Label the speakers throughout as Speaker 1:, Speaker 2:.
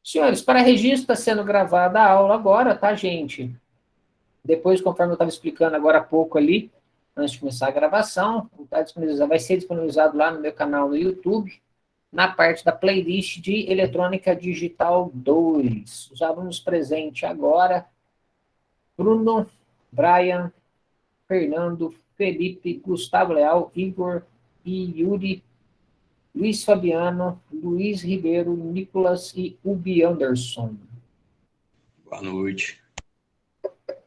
Speaker 1: Senhores, para registro está sendo gravada a aula agora, tá, gente? Depois, conforme eu estava explicando agora há pouco ali, antes de começar a gravação, vai ser disponibilizado lá no meu canal no YouTube, na parte da playlist de Eletrônica Digital 2. Os alunos presentes agora, Bruno, Brian, Fernando, Felipe, Gustavo Leal, Igor e Yuri, Luiz Fabiano, Luiz Ribeiro, Nicolas e Ubi Anderson.
Speaker 2: Boa noite.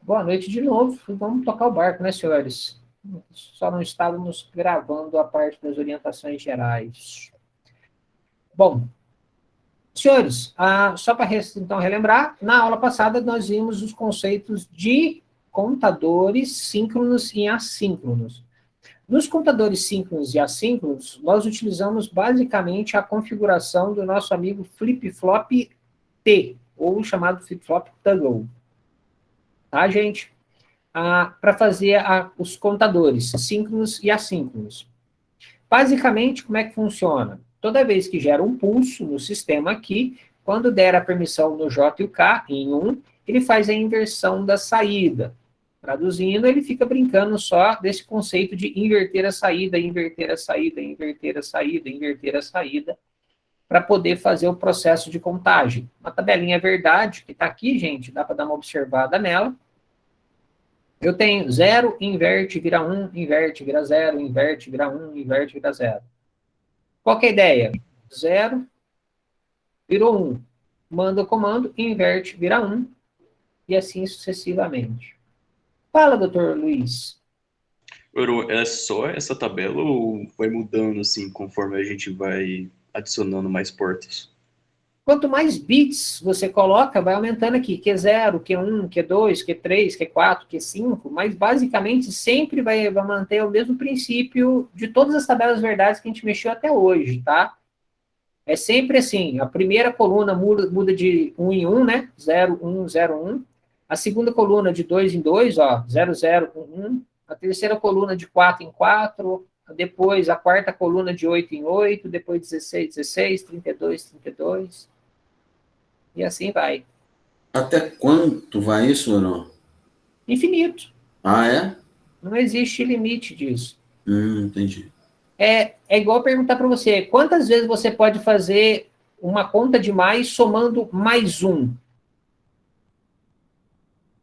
Speaker 1: Boa noite de novo. Vamos tocar o barco, né, senhores? Só não estávamos gravando a parte das orientações gerais. Bom, senhores, só para então relembrar, na aula passada nós vimos os conceitos de contadores síncronos e assíncronos. Nos contadores síncronos e assíncronos, nós utilizamos basicamente a configuração do nosso amigo flip-flop T, ou chamado flip-flop toggle. Tá, gente? Para fazer os contadores síncronos e assíncronos. Basicamente, como é que funciona? Toda vez que gera um pulso no sistema aqui, quando der a permissão no J e o K em 1, ele faz a inversão da saída. Traduzindo, ele fica brincando só desse conceito de inverter a saída, inverter a saída, inverter a saída, inverter a saída, para poder fazer o processo de contagem. Uma tabelinha verdade, que está aqui, gente, dá para dar uma observada nela. Eu tenho 0, inverte, vira 1, inverte, vira 0, inverte, vira 1, inverte, vira 0. Qual que é a ideia? 0, virou 1. Manda o comando, inverte, vira 1, e assim sucessivamente. Fala, doutor Luiz.
Speaker 2: É só essa tabela ou vai mudando assim conforme a gente vai adicionando mais portas?
Speaker 1: Quanto mais bits você coloca, vai aumentando aqui, Q0, Q1, Q2, Q3, Q4, Q5, mas basicamente sempre vai manter o mesmo princípio de todas as tabelas verdades que a gente mexeu até hoje, tá? É sempre assim, a primeira coluna muda de 1 em 1, né? 0, 1, 0, 1. A segunda coluna de 2 em 2, ó, 0, 0, 1, 1. A terceira coluna de 4 em 4. Depois a quarta coluna de 8 em 8. Depois 16, 16, 32, 32. E assim vai.
Speaker 3: Até quanto vai isso, Bruno?
Speaker 1: Infinito.
Speaker 3: Ah, é?
Speaker 1: Não existe limite disso.
Speaker 3: Entendi.
Speaker 1: É igual perguntar para você, quantas vezes você pode fazer uma conta de mais somando mais um?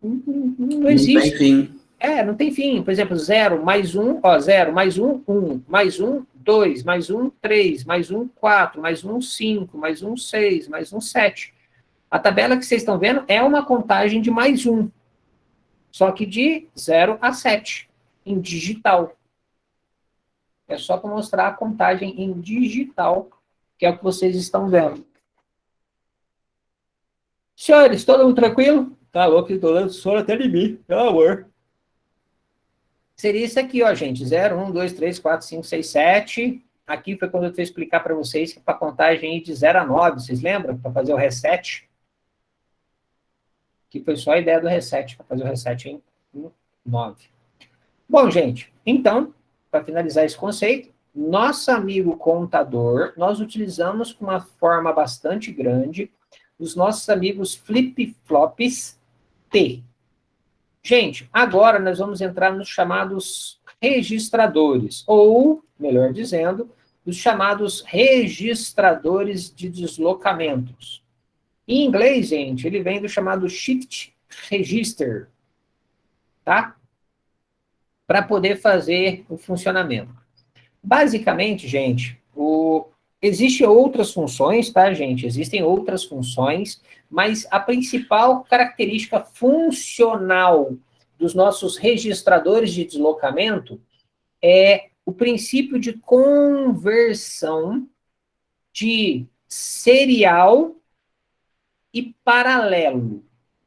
Speaker 1: Não
Speaker 3: Não tem
Speaker 1: existe.
Speaker 3: fim.
Speaker 1: Não tem fim. Por exemplo, 0 mais 1, ó, 0 mais 1, 1, mais 1, 2, mais 1, 3, mais 1, 4, mais 1, 5, mais 1, 6, mais 1, 7. A tabela que vocês estão vendo é uma contagem de mais 1, só que de 0 a 7, em digital. É só para mostrar a contagem em digital, que é o que vocês estão vendo. Senhores, todo mundo tranquilo? Tá louco, estou dando sono até de mim, pelo amor. Seria isso aqui, ó, gente. 0, 1, 2, 3, 4, 5, 6, 7. Aqui foi quando eu fui explicar para vocês que para contagem de 0 a 9, vocês lembram? Para fazer o reset. Que foi só a ideia do reset, para fazer o reset em 9. Bom, gente, então, para finalizar esse conceito, nosso amigo contador, nós utilizamos com uma forma bastante grande os nossos amigos flip-flops T. Gente, agora nós vamos entrar nos chamados registradores, ou, melhor dizendo, os chamados registradores de deslocamentos. Em inglês, gente, ele vem do chamado Shift Register, tá? Para poder fazer o funcionamento. Basicamente, gente, existem outras funções, tá, gente? Existem outras funções, mas a principal característica funcional dos nossos registradores de deslocamento é o princípio de conversão de serial e paralelo,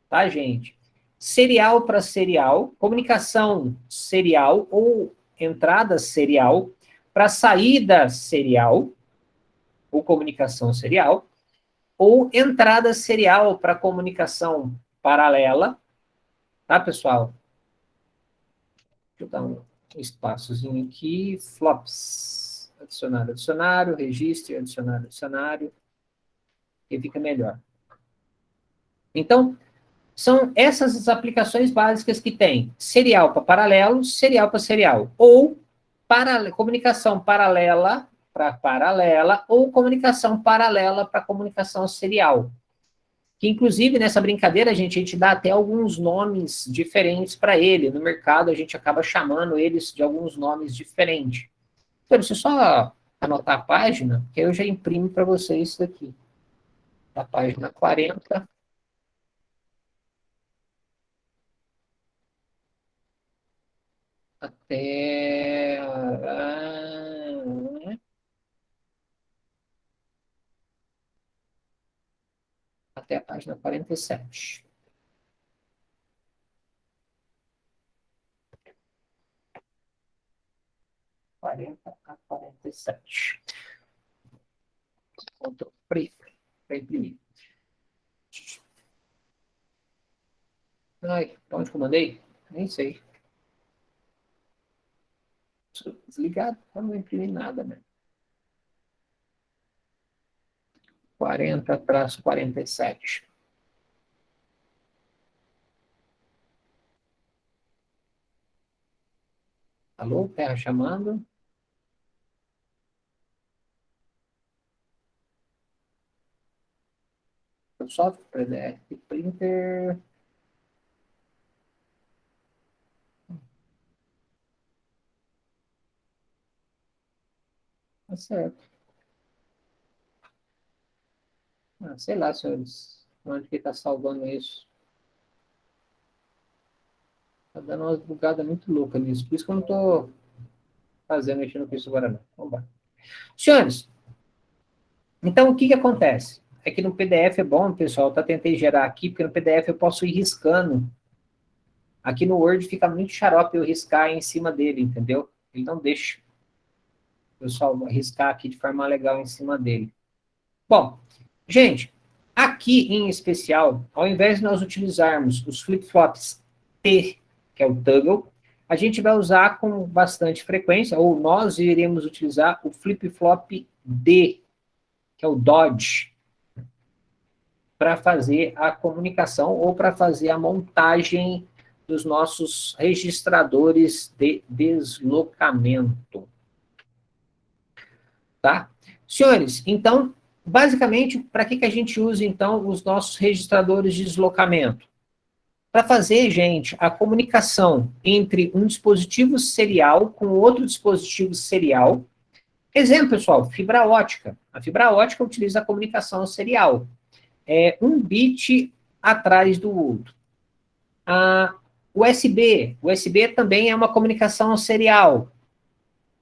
Speaker 1: tá, gente? Serial para serial, comunicação serial ou entrada serial para saída serial, ou comunicação serial, ou entrada serial para comunicação paralela, tá, pessoal? Deixa eu dar um espaçozinho aqui, flops. adicionário, adicionário, registre, adicionário, adicionário, e fica melhor. Então, são essas as aplicações básicas que tem. Serial para paralelo, serial para serial. Ou comunicação paralela para paralela, ou comunicação paralela para comunicação serial. Que, inclusive, nessa brincadeira, a gente dá até alguns nomes diferentes para ele. No mercado, a gente acaba chamando eles de alguns nomes diferentes. Então, deixa eu só anotar a página, que eu já imprimo para vocês isso daqui. Da página 40 até a página 47. 40 a 47. Para imprimir. Ai, para onde que eu mandei? Nem sei. Desligado, eu não imprimi nada, né? 40-47. Alô, Terra chamando? Software, PDF, printer. Tá certo. Ah, sei lá, senhores. Onde que está salvando isso? Tá dando umas bugadas muito loucas nisso. Por isso que eu não estou mexendo com isso agora, não. Vamos lá. Senhores, então o que acontece? É que no PDF é bom, pessoal, tá? Tentei gerar aqui, porque no PDF eu posso ir riscando. Aqui no Word fica muito xarope eu riscar em cima dele, entendeu? Ele não deixa eu só riscar aqui de forma legal em cima dele. Bom, gente, aqui em especial, ao invés de nós utilizarmos os flip-flops T, que é o toggle, a gente vai usar com bastante frequência, ou nós iremos utilizar o flip-flop D, que é o Dodge, para fazer a comunicação ou para fazer a montagem dos nossos registradores de deslocamento. Tá? Senhores, então, basicamente, para que a gente usa, então, os nossos registradores de deslocamento? Para fazer, gente, a comunicação entre um dispositivo serial com outro dispositivo serial. Exemplo, pessoal, fibra ótica. A fibra ótica utiliza a comunicação serial. É um bit atrás do outro. A USB. USB também é uma comunicação serial.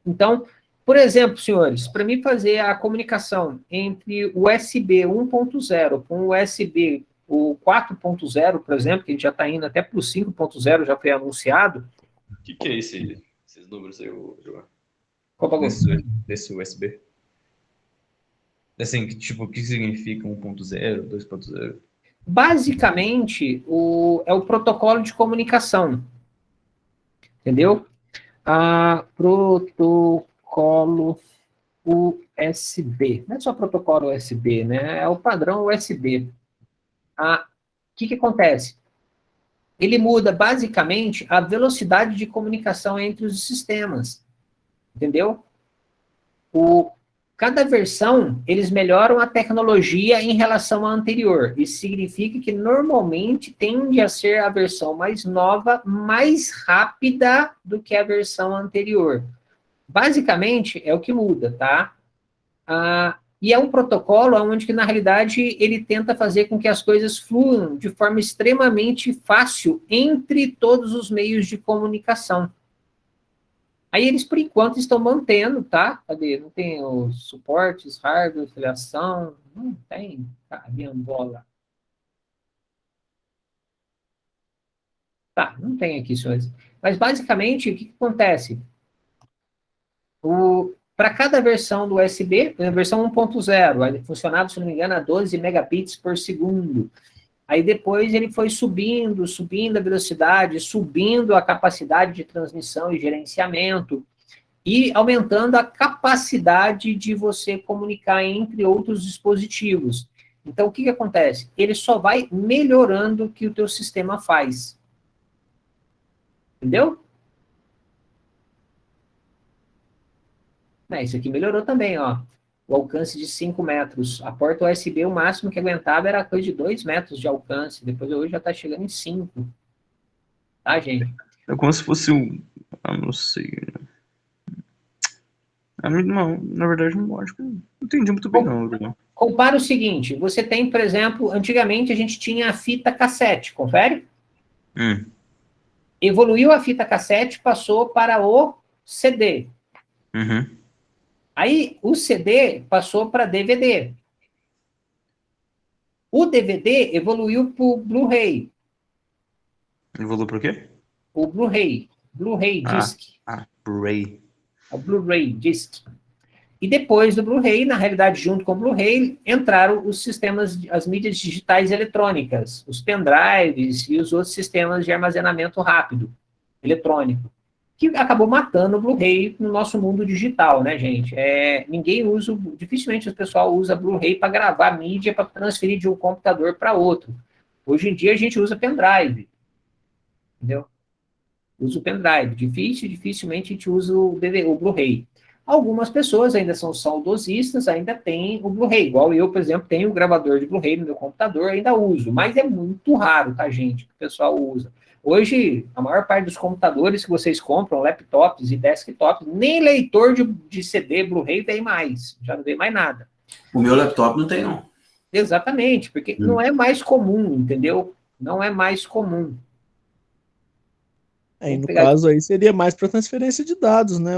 Speaker 1: Então, por exemplo, senhores, para mim fazer a comunicação entre o USB 1.0 com o USB o 4.0, por exemplo, que a gente já está indo até para o 5.0, já foi anunciado.
Speaker 2: O que é esses números aí, João?
Speaker 1: Qual bagulho?
Speaker 2: Desse USB? Assim, tipo, o que significa 1.0, 2.0?
Speaker 1: Basicamente, é o protocolo de comunicação. Entendeu? Protocolo USB. Não é só protocolo USB, né? É o padrão USB. O que acontece? Ele muda, basicamente, a velocidade de comunicação entre os sistemas. Entendeu? Cada versão, eles melhoram a tecnologia em relação à anterior. Isso significa que, normalmente, tende a ser a versão mais nova, mais rápida do que a versão anterior. Basicamente, é o que muda, tá? E é um protocolo onde, na realidade, ele tenta fazer com que as coisas fluam de forma extremamente fácil entre todos os meios de comunicação. Aí eles, por enquanto, estão mantendo, tá? Cadê? Não tem os suportes, hardware, filiação, não tem, bola. Tá, não tem aqui, senhores. Mas, basicamente, o que acontece? Para cada versão do USB, a versão 1.0, funcionava, se não me engano, a 12 megabits por segundo. Aí depois ele foi subindo a velocidade, subindo a capacidade de transmissão e gerenciamento. e aumentando a capacidade de você comunicar entre outros dispositivos. Então, o que acontece? Ele só vai melhorando o que o teu sistema faz. Entendeu? Isso aqui melhorou também, ó. O alcance de 5 metros. A porta USB, o máximo que aguentava era coisa de 2 metros de alcance. Depois hoje já está chegando em 5. Tá, gente?
Speaker 2: É como se fosse um... Ah, não sei. Não, na verdade, não acho que não entendi muito bem, não, Bruno.
Speaker 1: Compara o seguinte, você tem, por exemplo, antigamente a gente tinha a fita cassete, confere? Evoluiu a fita cassete, passou para o CD.
Speaker 2: Uhum.
Speaker 1: Aí o CD passou para DVD. O DVD evoluiu para o Blu-ray.
Speaker 2: Evoluiu para o quê?
Speaker 1: O Blu-ray. Blu-ray Disc.
Speaker 2: Blu-ray.
Speaker 1: O Blu-ray Disc. E depois do Blu-ray, na realidade, junto com o Blu-ray, entraram os sistemas, as mídias digitais eletrônicas, os pendrives e os outros sistemas de armazenamento rápido, eletrônico, que acabou matando o Blu-ray no nosso mundo digital, né, gente? Ninguém usa, dificilmente o pessoal usa Blu-ray para gravar mídia, para transferir de um computador para outro. Hoje em dia a gente usa pendrive, entendeu? Usa o pendrive. Dificilmente a gente usa o Blu-ray. Algumas pessoas ainda são saudosistas, ainda têm o Blu-ray. Igual eu, por exemplo, tenho o gravador de Blu-ray no meu computador, ainda uso. Mas é muito raro, tá, gente, que o pessoal usa. Hoje, a maior parte dos computadores que vocês compram, laptops e desktops, nem leitor de CD, Blu-ray tem mais. Já não tem mais nada.
Speaker 3: O meu laptop não tem, não.
Speaker 1: Exatamente, porque não é mais comum, entendeu? Não é mais comum.
Speaker 4: E no caso aí seria mais para transferência de dados, né,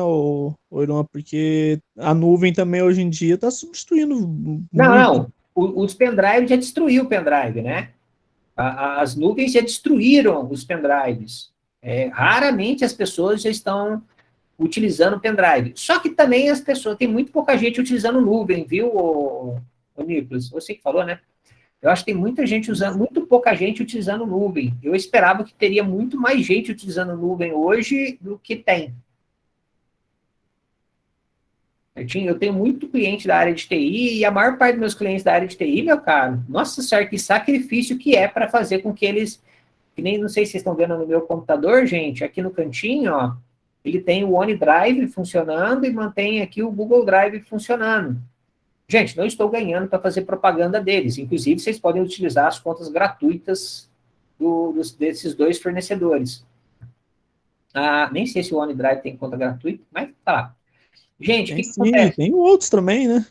Speaker 4: Irã, porque a nuvem também hoje em dia está substituindo.
Speaker 1: Não. Os pendrives já destruiu o pendrive, né? As nuvens já destruíram os pendrives. Raramente as pessoas já estão utilizando pendrive. Só que também as pessoas, tem muito pouca gente utilizando nuvem, viu, o Nicolas? Você que falou, né? Eu acho que tem muita gente usando, muito pouca gente utilizando nuvem. Eu esperava que teria muito mais gente utilizando nuvem hoje do que tem. Eu tenho muito cliente da área de TI e a maior parte dos meus clientes da área de TI, meu caro, nossa senhora, que sacrifício que é para fazer com que eles, que nem, não sei se vocês estão vendo no meu computador, gente, aqui no cantinho, ó, ele tem o OneDrive funcionando e mantém aqui o Google Drive funcionando. Gente, não estou ganhando para fazer propaganda deles. Inclusive, vocês podem utilizar as contas gratuitas desses dois fornecedores. Nem sei se o OneDrive tem conta gratuita, mas tá lá. Gente, o que acontece?
Speaker 4: Tem outros também, né?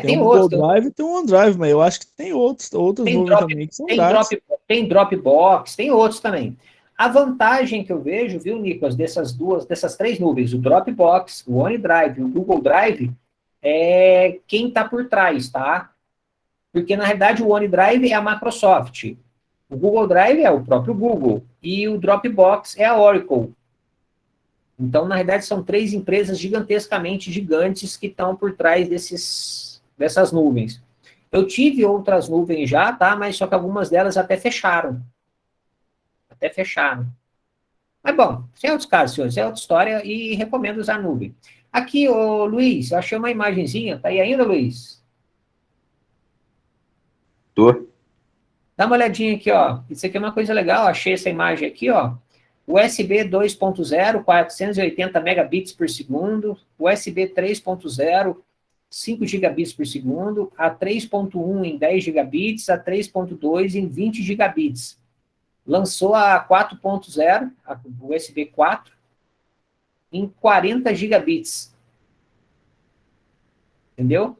Speaker 1: Tem
Speaker 4: o
Speaker 1: outros.
Speaker 4: Google Drive e tem o OneDrive, mas eu acho que tem outras nuvens também que são grátis.
Speaker 1: Tem Dropbox, tem outros também. A vantagem que eu vejo, viu, Nicolas, dessas três nuvens, o Dropbox, o OneDrive e o Google Drive, é quem está por trás, tá? Porque, na realidade, o OneDrive é a Microsoft, o Google Drive é o próprio Google, e o Dropbox é a Oracle. Então, na realidade, são três empresas gigantescamente gigantes que estão por trás dessas nuvens. Eu tive outras nuvens já, tá? Mas só que algumas delas até fecharam. Mas, bom, isso é outros casos, senhores, é outra história e recomendo usar a nuvem. Aqui, ô Luiz, eu achei uma imagenzinha, tá aí ainda, Luiz?
Speaker 2: Tô.
Speaker 1: Dá uma olhadinha aqui, ó. Isso aqui é uma coisa legal, achei essa imagem aqui, ó. USB 2.0, 480 megabits por segundo, USB 3.0, 5 gigabits por segundo, a 3.1 em 10 gigabits, a 3.2 em 20 gigabits. Lançou a 4.0, a USB 4, em 40 gigabits. Entendeu?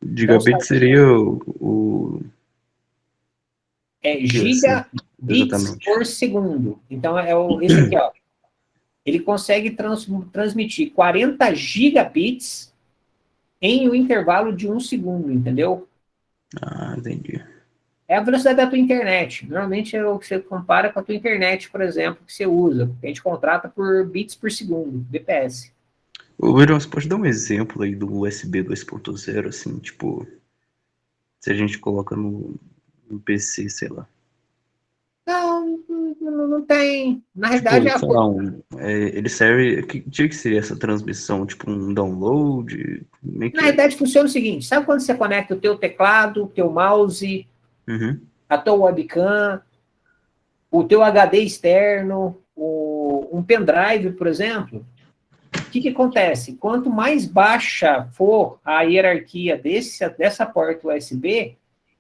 Speaker 2: Gigabit então, seria o...
Speaker 1: Gigabits por segundo. Então, esse aqui, ó. Ele consegue transmitir 40 gigabits em um intervalo de 1 segundo, entendeu?
Speaker 2: Entendi.
Speaker 1: É a velocidade da tua internet. Normalmente é o que você compara com a tua internet, por exemplo, que você usa. A gente contrata por bits por segundo, BPS.
Speaker 2: Ô, Verão, você pode dar um exemplo aí do USB 2.0, assim, tipo, se a gente coloca no PC, sei lá.
Speaker 1: Não, não tem. Na
Speaker 2: Tipo,
Speaker 1: realidade,
Speaker 2: sei lá, ele serve. Que dia que seria essa transmissão? Tipo, um download? Como é
Speaker 1: na
Speaker 2: que é?
Speaker 1: realidade funciona o seguinte: sabe quando você conecta o teu teclado, o teu mouse,
Speaker 2: Uhum.
Speaker 1: a tua webcam, o teu HD externo, um pendrive, por exemplo? O que acontece? Quanto mais baixa for a hierarquia dessa porta USB,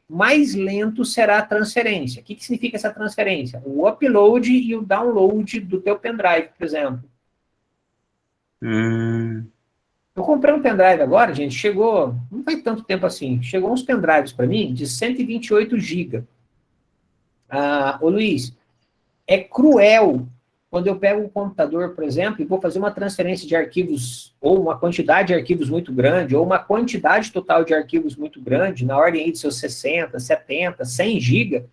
Speaker 1: mais lento será a transferência. O que significa essa transferência? O upload e o download do teu pendrive, por exemplo.
Speaker 2: Hum,
Speaker 1: Eu comprei um pendrive agora, gente, chegou, não faz tanto tempo assim, chegou uns pendrives para mim de 128 GB. Ô Luiz, é cruel quando eu pego um computador, por exemplo, e vou fazer uma transferência de arquivos, ou uma quantidade de arquivos muito grande, ou uma quantidade total de arquivos muito grande, na ordem aí de seus 60, 70, 100 GB,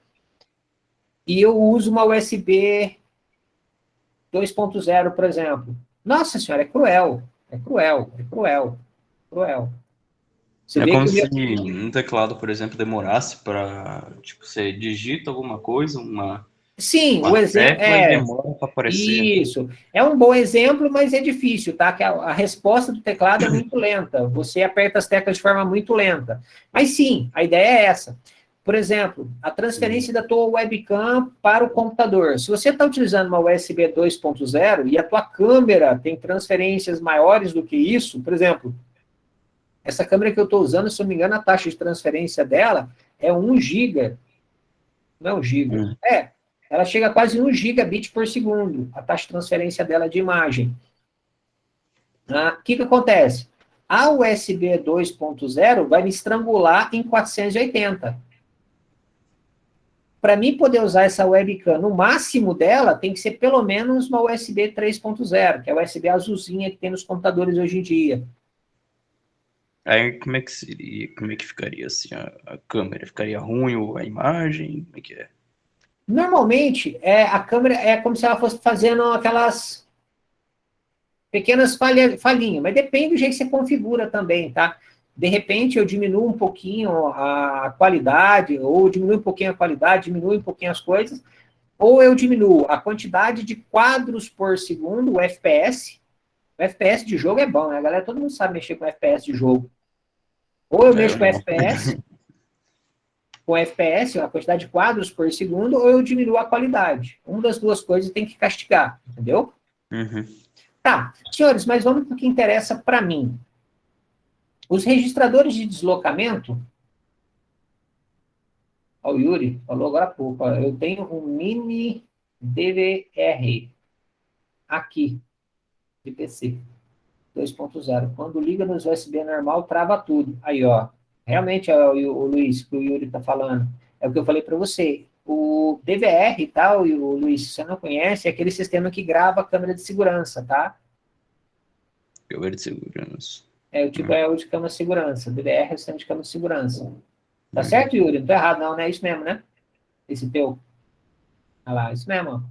Speaker 1: e eu uso uma USB 2.0, por exemplo. Nossa senhora, é cruel, é cruel, é cruel, cruel. Você
Speaker 2: é
Speaker 1: vê
Speaker 2: como
Speaker 1: que o
Speaker 2: se
Speaker 1: meu...
Speaker 2: um teclado, por exemplo, demorasse para, tipo, você digita alguma coisa,
Speaker 1: Sim, o
Speaker 2: uma
Speaker 1: exemplo
Speaker 2: tecla e demora para aparecer.
Speaker 1: isso. É um bom exemplo, mas é difícil, tá? Que a resposta do teclado é muito lenta. Você aperta as teclas de forma muito lenta. Mas sim, a ideia é essa. Por exemplo, a transferência da tua webcam para o computador. Se você está utilizando uma USB 2.0 e a tua câmera tem transferências maiores do que isso, por exemplo, essa câmera que eu estou usando, se eu não me engano, a taxa de transferência dela é 1 GB. Não é 1 GB.
Speaker 2: Hum.
Speaker 1: Ela chega a quase 1 gigabit por segundo, a taxa de transferência dela de imagem. O que acontece? A USB 2.0 vai me estrangular em 480. Para mim poder usar essa webcam no máximo dela, tem que ser pelo menos uma USB 3.0, que é a USB azulzinha que tem nos computadores hoje em dia.
Speaker 2: Aí como é que seria? Como é que ficaria assim a câmera? Ficaria ruim ou a imagem? Como é que é?
Speaker 1: Normalmente, a câmera é como se ela fosse fazendo aquelas pequenas falhinhas, mas depende do jeito que você configura também, tá? De repente eu diminuo um pouquinho a qualidade, ou diminuo um pouquinho a qualidade, diminuo um pouquinho as coisas, ou eu diminuo a quantidade de quadros por segundo, o FPS. O FPS de jogo é bom, né, galera? Todo mundo sabe mexer com FPS de jogo. Ou eu mexo
Speaker 2: Eu
Speaker 1: com
Speaker 2: não.
Speaker 1: FPS, a quantidade de quadros por segundo, ou eu diminuo a qualidade. Uma das duas coisas tem que castigar, entendeu?
Speaker 2: Uhum.
Speaker 1: Tá, senhores, mas vamos para o que interessa para mim. Os registradores de deslocamento, o Yuri falou agora há pouco, ó, eu tenho um mini DVR aqui, de PC, 2.0. Quando liga nos USB normal, trava tudo. Aí, ó, realmente, ó, o Luiz, que o Yuri está falando, é o que eu falei para você. O DVR e tal, e o Luiz, se você não conhece, é aquele sistema que grava a câmera de segurança, tá?
Speaker 2: Câmera de segurança.
Speaker 1: É o de câmera de segurança. DVR é o sistema de câmera de segurança. Tá
Speaker 2: Uhum.
Speaker 1: certo, Yuri? Não tô errado, não, né? É isso mesmo, né? Esse teu. Olha lá, isso mesmo. Ó. O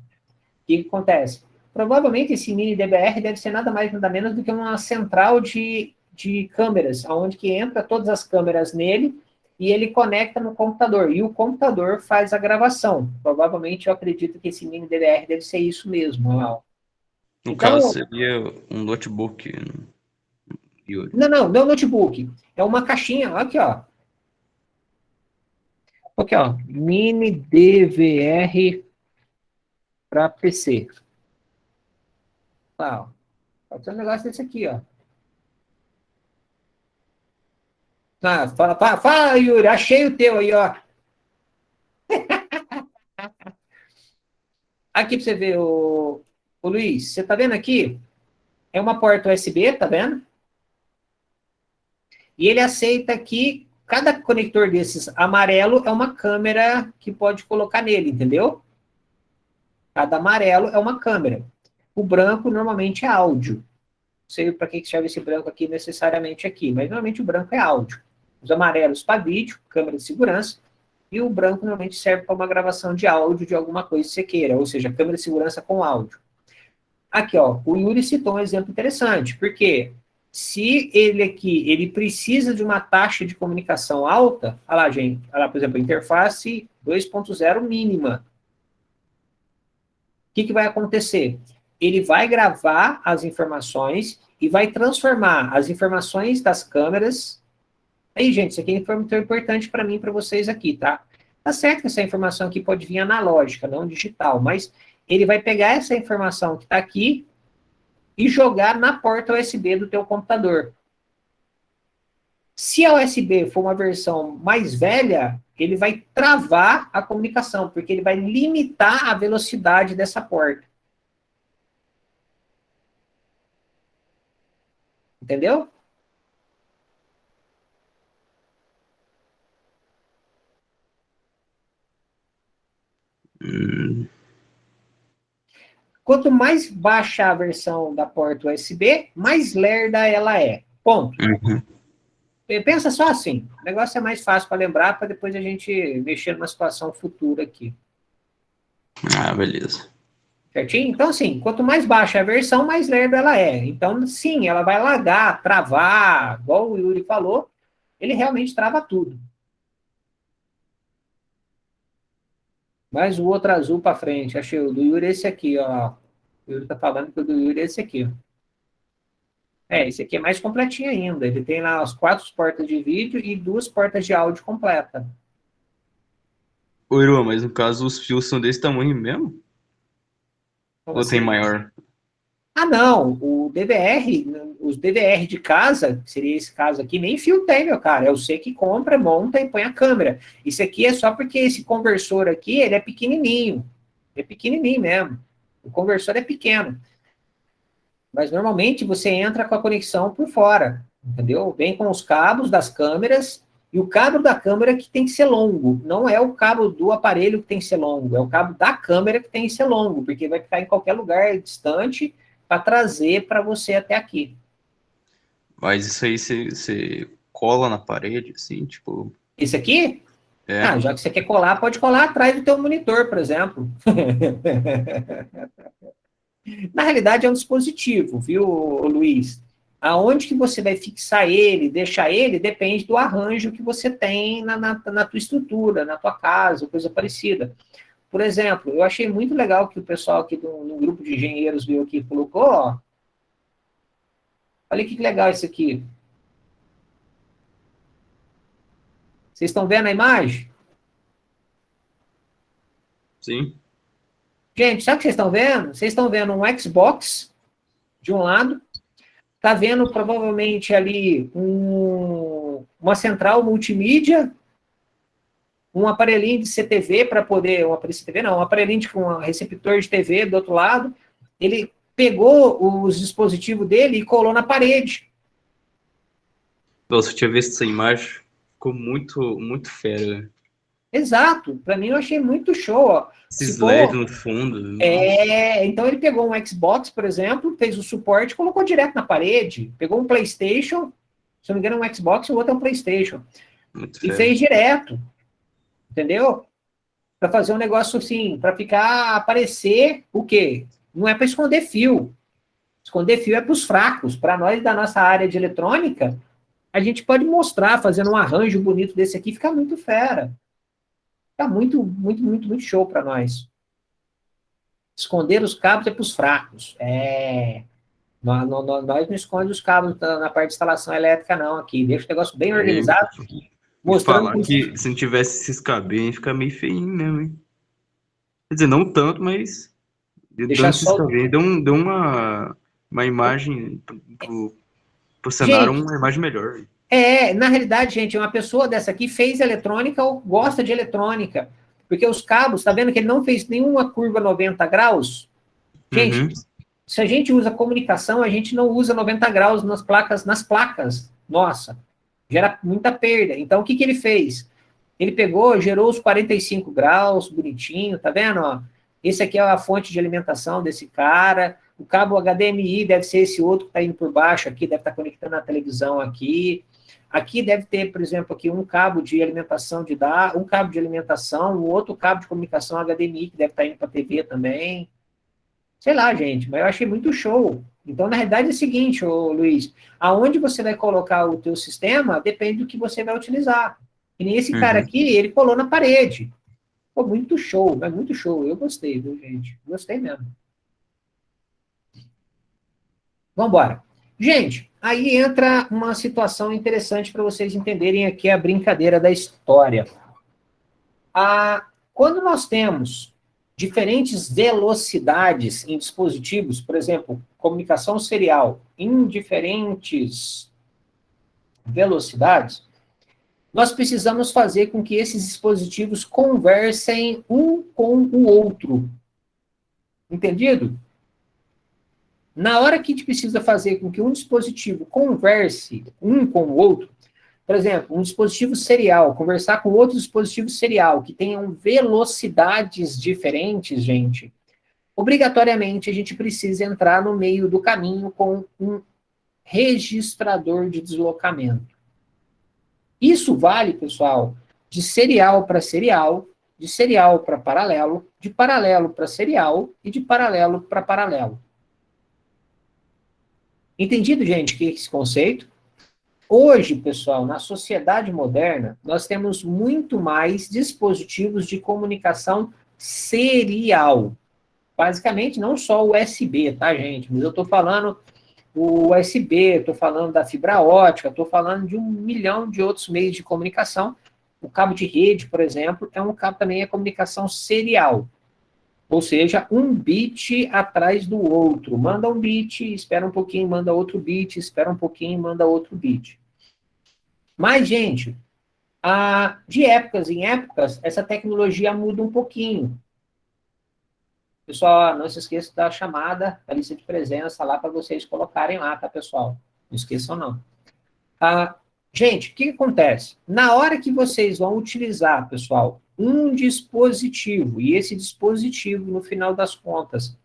Speaker 1: que acontece? Provavelmente esse mini DVR deve ser nada mais, nada menos do que uma central de câmeras, onde que entra todas as câmeras nele e ele conecta no computador. E o computador faz a gravação. Provavelmente eu acredito que esse mini DVR deve ser isso mesmo. Olha lá, ó.
Speaker 2: No
Speaker 1: Então,
Speaker 2: caso, seria um notebook, Yuri.
Speaker 1: não é um notebook. É uma caixinha, aqui, ó. Aqui, ó. Mini DVR para PC. Lá, ó. Pode ser um negócio desse aqui, ó. Fala, Yuri, achei o teu aí, ó. Aqui pra você ver, o Luiz, você tá vendo aqui? É uma porta USB, tá vendo? E ele aceita que cada conector desses amarelo é uma câmera que pode colocar nele, entendeu? Cada amarelo é uma câmera. O branco normalmente é áudio. Não sei para que serve esse branco aqui necessariamente aqui, mas normalmente o branco é áudio. Os amarelos para vídeo, câmera de segurança, e o branco normalmente serve para uma gravação de áudio de alguma coisa que você queira, ou seja, câmera de segurança com áudio. Aqui, ó, o Yuri citou um exemplo interessante, porque se ele aqui, ele precisa de uma taxa de comunicação alta, olha lá, gente, olha lá, por exemplo, a interface 2.0 mínima. que vai acontecer? Ele vai gravar as informações e vai transformar as informações das câmeras. Aí, gente, isso aqui é muito importante para mim e para vocês aqui, tá? Tá certo que essa informação aqui pode vir analógica, não digital, mas ele vai pegar essa informação que está aqui e jogar na porta USB do teu computador. Se a USB for uma versão mais velha, ele vai travar a comunicação, porque ele vai limitar a velocidade dessa porta. Entendeu? Quanto mais baixa a versão da porta USB, mais lerda ela é. Ponto.
Speaker 2: Uhum.
Speaker 1: Pensa só assim, o negócio é mais fácil para lembrar, para depois a gente mexer numa situação futura aqui.
Speaker 2: Ah, beleza.
Speaker 1: Certinho? Então, assim, quanto mais baixa a versão, mais lerda ela é. Então, sim, ela vai lagar, travar, igual o Yuri falou, ele realmente trava tudo. Mais o outro azul para frente, achei o do Yuri esse aqui, ó. O Yuri tá falando que o do Yuri é esse aqui, ó. Esse aqui é mais completinho ainda. Ele tem lá as 4 portas de vídeo e 2 portas de áudio completa.
Speaker 2: Ô, Iruan, mas no caso os fios são desse tamanho mesmo?
Speaker 1: Como
Speaker 2: Ou tem
Speaker 1: assim?
Speaker 2: maior?
Speaker 1: Ah, não. Os DVR de casa, que seria esse caso aqui, nem fio tem, meu cara. É você que compra, monta e põe a câmera. Isso aqui é só porque esse conversor aqui, ele é pequenininho. É pequenininho mesmo. O conversor é pequeno. Mas normalmente você entra com a conexão por fora, entendeu? Vem com os cabos das câmeras, e o cabo da câmera que tem que ser longo. Não é o cabo do aparelho que tem que ser longo, é o cabo da câmera que tem que ser longo, porque vai ficar em qualquer lugar distante para trazer para você até aqui.
Speaker 2: Mas isso aí você cola na parede, assim, tipo...
Speaker 1: Esse aqui?
Speaker 2: É.
Speaker 1: Ah, já que você quer colar, pode colar atrás do teu monitor, por exemplo. Na realidade, é um dispositivo, viu, Luiz? Aonde que você vai fixar ele, deixar ele, depende do arranjo que você tem na tua estrutura, na tua casa, coisa parecida. Por exemplo, eu achei muito legal que o pessoal aqui no grupo de engenheiros veio aqui e colocou, ó. Olha que legal isso aqui. Vocês estão vendo a imagem?
Speaker 2: Sim.
Speaker 1: Gente, sabe o que vocês estão vendo? Vocês estão vendo um Xbox, de um lado, está vendo provavelmente ali uma central multimídia, um aparelhinho de CTV para poder, um aparelho de CTV não, um aparelhinho com um receptor de TV do outro lado. Ele pegou os dispositivos dele e colou na parede.
Speaker 2: Nossa, eu tinha visto essa imagem, ficou muito, muito fera.
Speaker 1: Exato, para mim eu achei muito show, ó.
Speaker 2: Esses LED no fundo.
Speaker 1: Então ele pegou um Xbox, por exemplo, fez o suporte e colocou direto na parede. Pegou um PlayStation, se não me engano é um Xbox e o outro é um PlayStation.
Speaker 2: Muito
Speaker 1: E
Speaker 2: fera.
Speaker 1: fez direto, entendeu? Para fazer um negócio assim, para ficar, aparecer o quê? Não é para esconder fio. Esconder fio é para os fracos. Para nós da nossa área de eletrônica, a gente pode mostrar, fazendo um arranjo bonito desse aqui, fica muito fera. Tá muito, muito, muito, muito show para nós. Esconder os cabos é para os fracos. Nós não escondemos os cabos na parte de instalação elétrica, não, aqui. Deixa o negócio bem organizado. Mostrando
Speaker 2: falar que se não tivesse esses cabinhos, fica meio feinho mesmo, hein? Quer dizer, não tanto, mas
Speaker 1: deixar
Speaker 2: esses
Speaker 1: só...
Speaker 2: cabinhos deu uma imagem pro cenário, uma imagem melhor.
Speaker 1: Na realidade, gente, uma pessoa dessa aqui fez eletrônica ou gosta de eletrônica. Porque os cabos, tá vendo que ele não fez nenhuma curva 90 graus? Gente, se a gente usa comunicação, a gente não usa 90 graus nas placas. Nossa, gera muita perda. Então, o que ele fez? Ele pegou, gerou os 45 graus, bonitinho, tá vendo? Ó? Esse aqui é a fonte de alimentação desse cara. O cabo HDMI deve ser esse outro que está indo por baixo aqui, deve estar conectando a televisão aqui. Aqui deve ter, por exemplo, aqui um cabo de alimentação um cabo de alimentação, o outro cabo de comunicação HDMI, que deve estar indo para a TV também. Sei lá, gente, mas eu achei muito show. Então, na realidade, é o seguinte, Luiz, aonde você vai colocar o teu sistema depende do que você vai utilizar. E nem esse cara aqui, ele colou na parede. Pô, muito show, mas muito show. Eu gostei, viu, gente? Gostei mesmo. Vamos embora. Gente, aí entra uma situação interessante para vocês entenderem aqui a brincadeira da história. Quando nós temos diferentes velocidades em dispositivos, por exemplo, comunicação serial em diferentes velocidades, nós precisamos fazer com que esses dispositivos conversem um com o outro. Entendido? Na hora que a gente precisa fazer com que um dispositivo converse um com o outro, por exemplo, um dispositivo serial, conversar com outro dispositivo serial, que tenham velocidades diferentes, gente, obrigatoriamente a gente precisa entrar no meio do caminho com um registrador de deslocamento. Isso vale, pessoal, de serial para serial, de serial para paralelo, de paralelo para serial e de paralelo para paralelo. Entendido, gente, que esse conceito? Hoje, pessoal, na sociedade moderna, nós temos muito mais dispositivos de comunicação serial. Basicamente, não só o USB, tá, gente? Mas eu estou falando o USB, estou falando da fibra ótica, estou falando de 1 milhão de outros meios de comunicação. O cabo de rede, por exemplo, é um cabo também é comunicação serial. Ou seja, um bit atrás do outro. Manda um bit, espera um pouquinho, manda outro bit, espera um pouquinho, manda outro bit. Mas, gente, de épocas em épocas, essa tecnologia muda um pouquinho. Pessoal, não se esqueça da chamada, da lista de presença lá para vocês colocarem lá, tá, pessoal? Não esqueçam, não. Gente, o que acontece? Na hora que vocês vão utilizar, pessoal, um dispositivo, e esse dispositivo, no final das contas,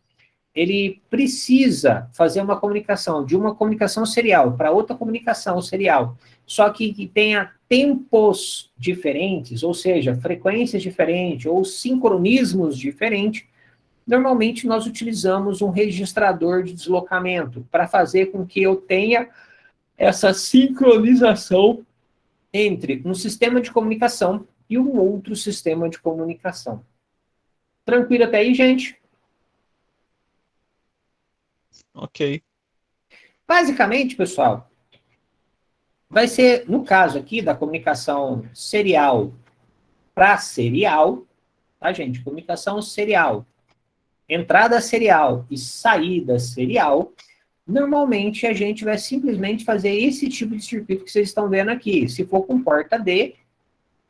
Speaker 1: ele precisa fazer uma comunicação, de uma comunicação serial para outra comunicação serial, só que tenha tempos diferentes, ou seja, frequências diferentes, ou sincronismos diferentes, normalmente nós utilizamos um registrador de deslocamento para fazer com que eu tenha essa sincronização entre um sistema de comunicação e um outro sistema de comunicação. Tranquilo até aí, gente?
Speaker 4: Ok.
Speaker 1: Basicamente, pessoal, vai ser, no caso aqui da comunicação serial para serial, tá, gente? Comunicação serial. Entrada serial e saída serial, normalmente a gente vai simplesmente fazer esse tipo de circuito que vocês estão vendo aqui. Se for com porta D,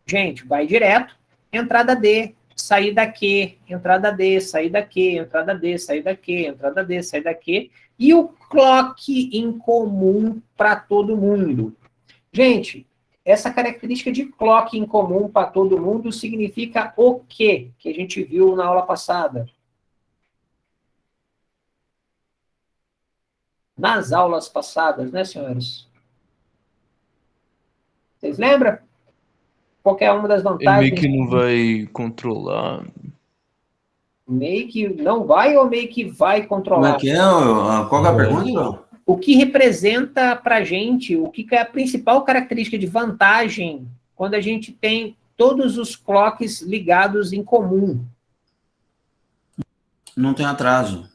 Speaker 1: gente, vai direto, entrada D, saída Q, entrada D, saída Q, entrada D, saída Q, entrada D, saída Q, e o clock em comum para todo mundo. Gente, essa característica de clock em comum para todo mundo significa o quê? Que a gente viu na aula passada. Nas aulas passadas, né, senhores? Vocês lembram? Qual é uma das
Speaker 2: Ele
Speaker 1: vantagens?
Speaker 2: meio que não vai controlar.
Speaker 1: Meio que não vai ou meio que vai
Speaker 3: Como
Speaker 1: controlar?
Speaker 3: é que é? Qual é a pergunta, João?
Speaker 1: O que representa para a gente, o que é a principal característica de vantagem quando a gente tem todos os clocks ligados em comum?
Speaker 3: Não tem atraso.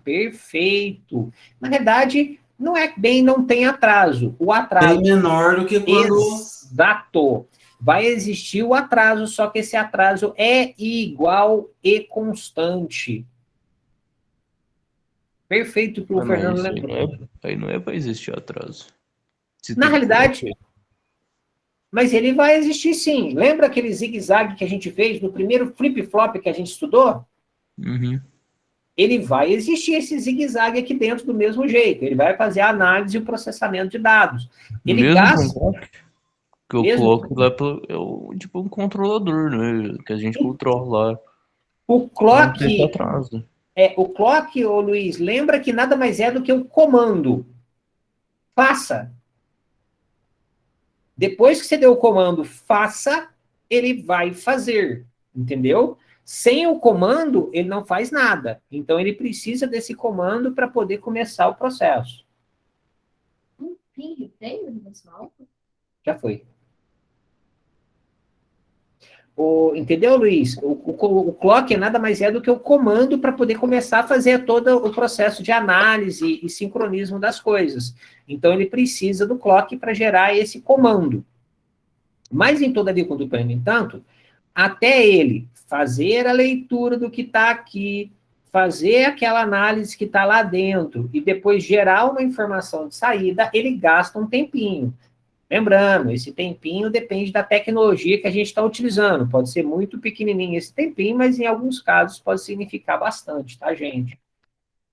Speaker 1: Perfeito. Na verdade, não é bem não tem atraso. O atraso...
Speaker 3: Bem menor do que quando...
Speaker 1: Exato. Vai existir o atraso, só que esse atraso é igual e constante. Perfeito que o
Speaker 2: Mas
Speaker 1: Fernando
Speaker 2: aí
Speaker 1: lembrou.
Speaker 2: não é para existir atraso. Se
Speaker 1: Na
Speaker 2: tem
Speaker 1: realidade,
Speaker 2: clock,
Speaker 1: mas ele vai existir sim. Lembra aquele zigue-zague que a gente fez no primeiro flip-flop que a gente estudou?
Speaker 2: Uhum.
Speaker 1: Ele vai existir esse zigue-zague aqui dentro do mesmo jeito. Ele vai fazer a análise e o processamento de dados. Ele
Speaker 2: Mesmo
Speaker 1: gasta...
Speaker 2: com clock? Que o
Speaker 1: Mesmo
Speaker 2: clock lá é tipo um controlador, né? Que a gente controla lá.
Speaker 1: o
Speaker 2: Não tem
Speaker 1: clock...
Speaker 2: atraso.
Speaker 1: O clock, ô Luiz, lembra que nada mais é do que o comando. Faça. Depois que você deu o comando faça, ele vai fazer. Entendeu? Sem o comando, ele não faz nada. Então, ele precisa desse comando para poder começar o processo. Já foi. Entendeu, Luiz? O clock nada mais é do que o comando para poder começar a fazer todo o processo de análise e sincronismo das coisas. Então, ele precisa do clock para gerar esse comando. Mas, em todavia, contudo, no entanto, até ele fazer a leitura do que está aqui, fazer aquela análise que está lá dentro e depois gerar uma informação de saída, ele gasta um tempinho. Lembrando, esse tempinho depende da tecnologia que a gente está utilizando. Pode ser muito pequenininho esse tempinho, mas em alguns casos pode significar bastante, tá, gente?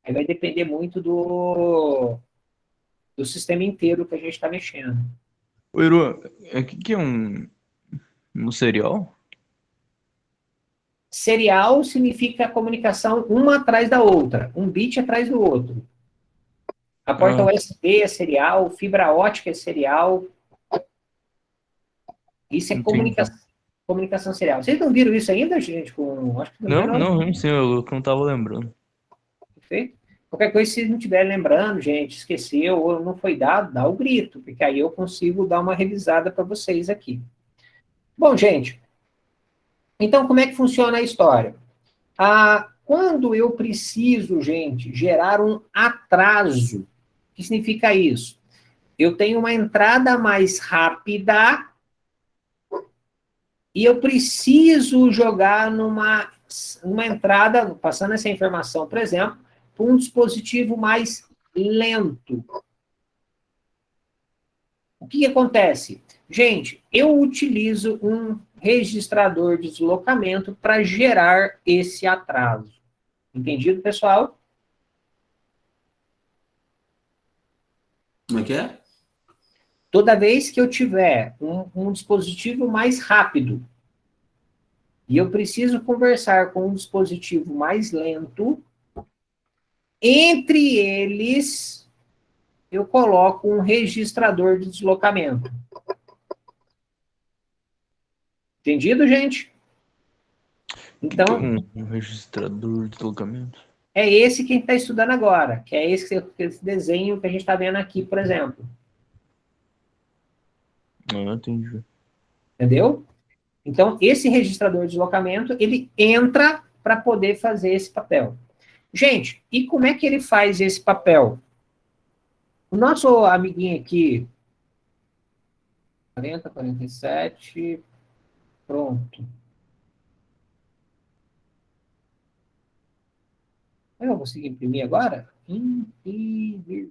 Speaker 1: Aí vai depender muito do sistema inteiro que a gente está mexendo.
Speaker 5: Ô, Iru, o que é um serial?
Speaker 1: Serial significa comunicação uma atrás da outra, um bit atrás do outro. A porta USB é serial, fibra ótica é serial. Isso é comunicação serial. Vocês não viram isso ainda, gente? Acho que
Speaker 5: Não, sim, eu não estava lembrando.
Speaker 1: Perfeito? Qualquer coisa, se vocês não estiverem lembrando, gente, esqueceu ou não foi dado, dá o grito, porque aí eu consigo dar uma revisada para vocês aqui. Bom, gente, então como é que funciona a história? Quando eu preciso, gente, gerar um atraso, o que significa isso? Eu tenho uma entrada mais rápida e eu preciso jogar numa entrada, passando essa informação, por exemplo, para um dispositivo mais lento. O que acontece? Gente, eu utilizo um registrador de deslocamento para gerar esse atraso. Entendido, pessoal?
Speaker 3: Como é que é?
Speaker 1: Toda vez que eu tiver um dispositivo mais rápido e eu preciso conversar com um dispositivo mais lento, entre eles eu coloco um registrador de deslocamento. Entendido, gente? Então,
Speaker 5: um registrador de deslocamento?
Speaker 1: é esse que a gente está estudando agora, que é esse desenho que a gente está vendo aqui, por exemplo.
Speaker 5: Entendi.
Speaker 1: Entendeu? Então, esse registrador de deslocamento, ele entra para poder fazer esse papel. Gente, e como é que ele faz esse papel? O nosso amiguinho aqui, 40, 47, pronto. Eu vou conseguir imprimir agora? Imprimir.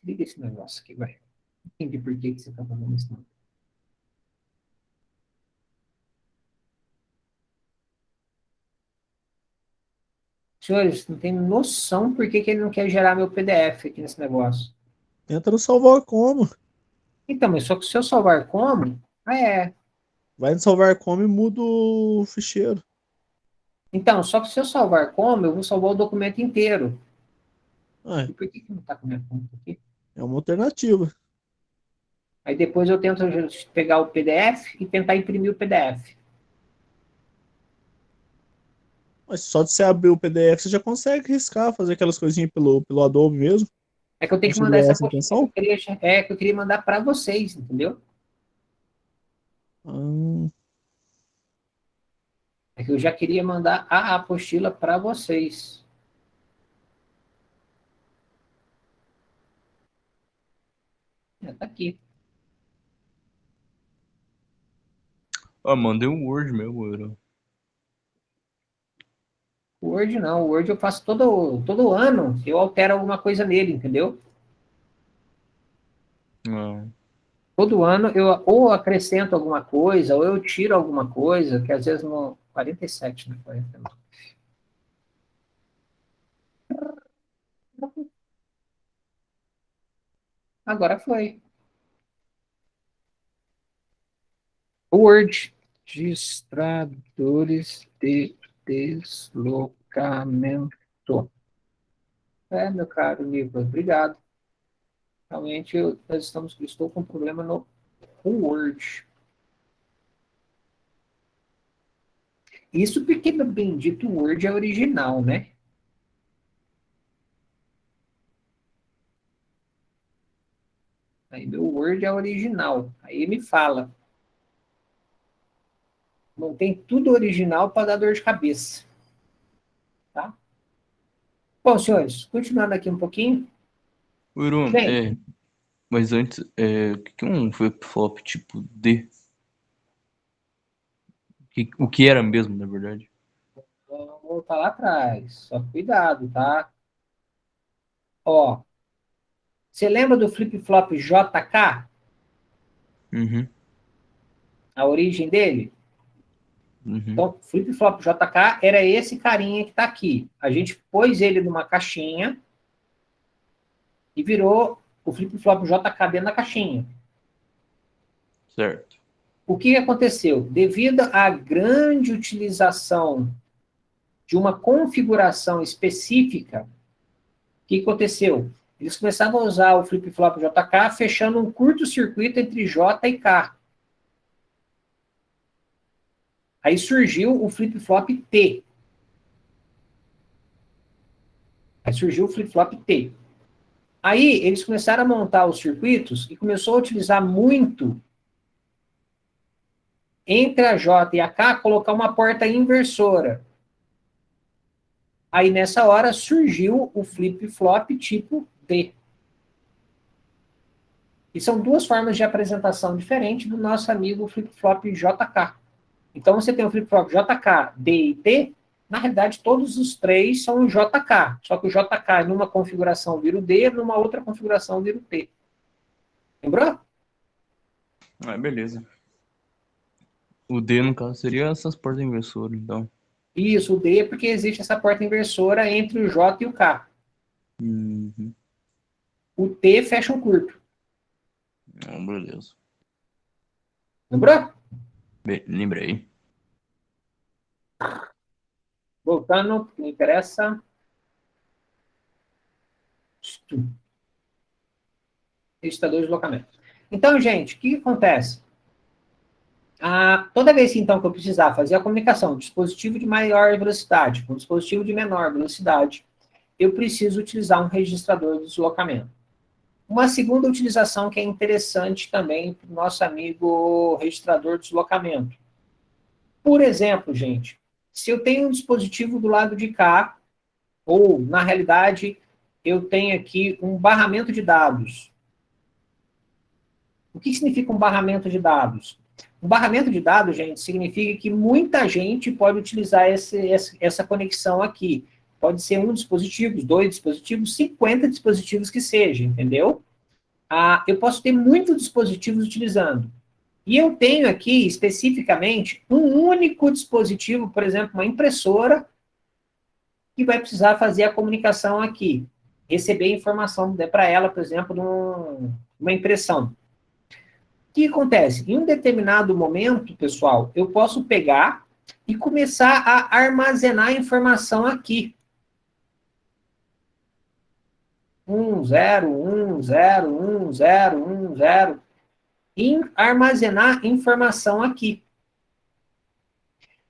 Speaker 1: Liga esse negócio aqui, vai. Não entendi por que você está fazendo isso, não. Senhores, não tem noção por que ele não quer gerar meu PDF aqui nesse negócio.
Speaker 4: Tenta no salvar como.
Speaker 1: Então, mas só que se eu salvar como...
Speaker 4: Vai no salvar como e muda o ficheiro.
Speaker 1: Então, só que se eu salvar como, eu vou salvar o documento inteiro.
Speaker 4: Ah,
Speaker 1: E por que não está com a minha conta aqui?
Speaker 4: é uma alternativa.
Speaker 1: Aí depois eu tento pegar o PDF e tentar imprimir o PDF.
Speaker 4: Mas só de você abrir o PDF, você já consegue riscar, fazer aquelas coisinhas pelo Adobe mesmo.
Speaker 1: É que eu tenho que
Speaker 4: Não
Speaker 1: mandar
Speaker 4: seria
Speaker 1: essa
Speaker 4: essa a intenção?
Speaker 1: que eu queria mandar para vocês, entendeu? É que eu já queria mandar a apostila para vocês. Tá aqui.
Speaker 5: Mandei um Word mesmo, Iru.
Speaker 1: O Word não, o Word eu faço todo ano, eu altero alguma coisa nele, entendeu? Todo ano eu ou acrescento alguma coisa, ou eu tiro alguma coisa, que às vezes no 47, né? 49. Agora foi. Word. Registradores de deslocamento. Meu caro Nicolas, obrigado. Realmente estou com um problema no Word. Isso porque, meu bendito, o Word é original, né? Aí meu Word é original. Aí me fala. Mantém tudo original para dar dor de cabeça. Tá? Bom, senhores, continuando aqui um pouquinho.
Speaker 5: Urum,
Speaker 1: Bem,
Speaker 5: mas antes, o que que é um flip-flop tipo D? O que era mesmo, na verdade?
Speaker 1: vamos voltar lá atrás. Só cuidado, tá? Ó, você lembra do flip-flop JK?
Speaker 5: Uhum,
Speaker 1: A origem dele?
Speaker 5: uhum,
Speaker 1: Então, flip-flop JK era esse carinha que está aqui. A gente pôs ele numa caixinha e virou o flip-flop JK dentro da caixinha.
Speaker 5: certo.
Speaker 1: O que aconteceu? Devido à grande utilização de uma configuração específica, o que aconteceu? Eles começaram a usar o flip-flop JK fechando um curto-circuito entre J e K. Aí surgiu o flip-flop T. Aí eles começaram a montar os circuitos e começou a utilizar muito entre a J e a K, colocar uma porta inversora. Aí nessa hora surgiu o flip-flop tipo D. E são duas formas de apresentação diferentes do nosso amigo flip-flop JK. Então você tem o flip-flop JK, D e T. Na realidade, todos os três são o JK. Só que o JK, numa configuração, vira o D, numa outra configuração, vira o T. Lembrou?
Speaker 5: Beleza. O D, no caso, seria essas portas inversoras, então.
Speaker 1: Isso, o D é porque existe essa porta inversora entre o J e o K.
Speaker 5: Uhum.
Speaker 1: O T fecha um curto.
Speaker 5: Beleza.
Speaker 1: Lembrou?
Speaker 5: Lembrei.
Speaker 1: Voltando, que me interessa. Registrador de deslocamento. Então, gente, o que acontece? Toda vez então que eu precisar fazer a comunicação de dispositivo de maior velocidade com dispositivo de menor velocidade, eu preciso utilizar um registrador de deslocamento. Uma segunda utilização que é interessante também para o nosso amigo registrador de deslocamento. Por exemplo, gente, se eu tenho um dispositivo do lado de cá, ou, na realidade, eu tenho aqui um barramento de dados. O que significa um barramento de dados? Um barramento de dados, gente, significa que muita gente pode utilizar essa conexão aqui. Pode ser um dispositivo, 2 dispositivos, 50 dispositivos que seja, entendeu? Eu posso ter muitos dispositivos utilizando. E eu tenho aqui, especificamente, um único dispositivo, por exemplo, uma impressora, que vai precisar fazer a comunicação aqui. Receber informação para ela, por exemplo, numa impressão. O que acontece? Em um determinado momento, pessoal, eu posso pegar e começar a armazenar informação aqui. 1, 0, 1, 0, 1, 0, 1, 0. E armazenar informação aqui.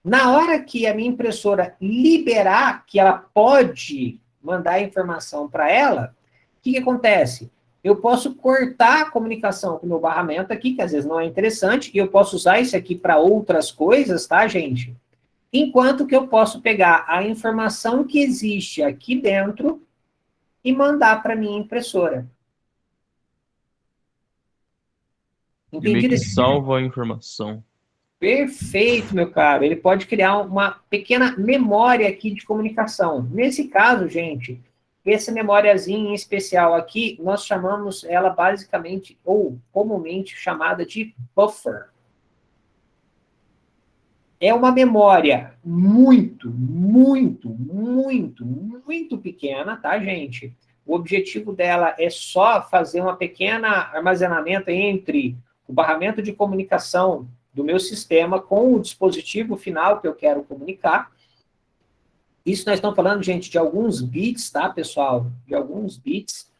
Speaker 1: Na hora que a minha impressora liberar que ela pode mandar informação para ela, o que acontece? Eu posso cortar a comunicação com o meu barramento aqui, que às vezes não é interessante, e eu posso usar isso aqui para outras coisas, tá, gente? Enquanto que eu posso pegar a informação que existe aqui dentro e mandar para minha impressora.
Speaker 5: E meio
Speaker 1: Entendido?
Speaker 5: que salva a informação.
Speaker 1: Perfeito, meu caro. Ele pode criar uma pequena memória aqui de comunicação. Nesse caso, gente, essa memóriazinha em especial aqui, nós chamamos ela basicamente, ou comumente chamada de buffer. É uma memória muito, muito, muito, muito pequena, tá, gente? O objetivo dela é só fazer uma pequena armazenamento entre o barramento de comunicação do meu sistema com o dispositivo final que eu quero comunicar. Isso nós estamos falando, gente, de alguns bits, tá, pessoal? De alguns bits.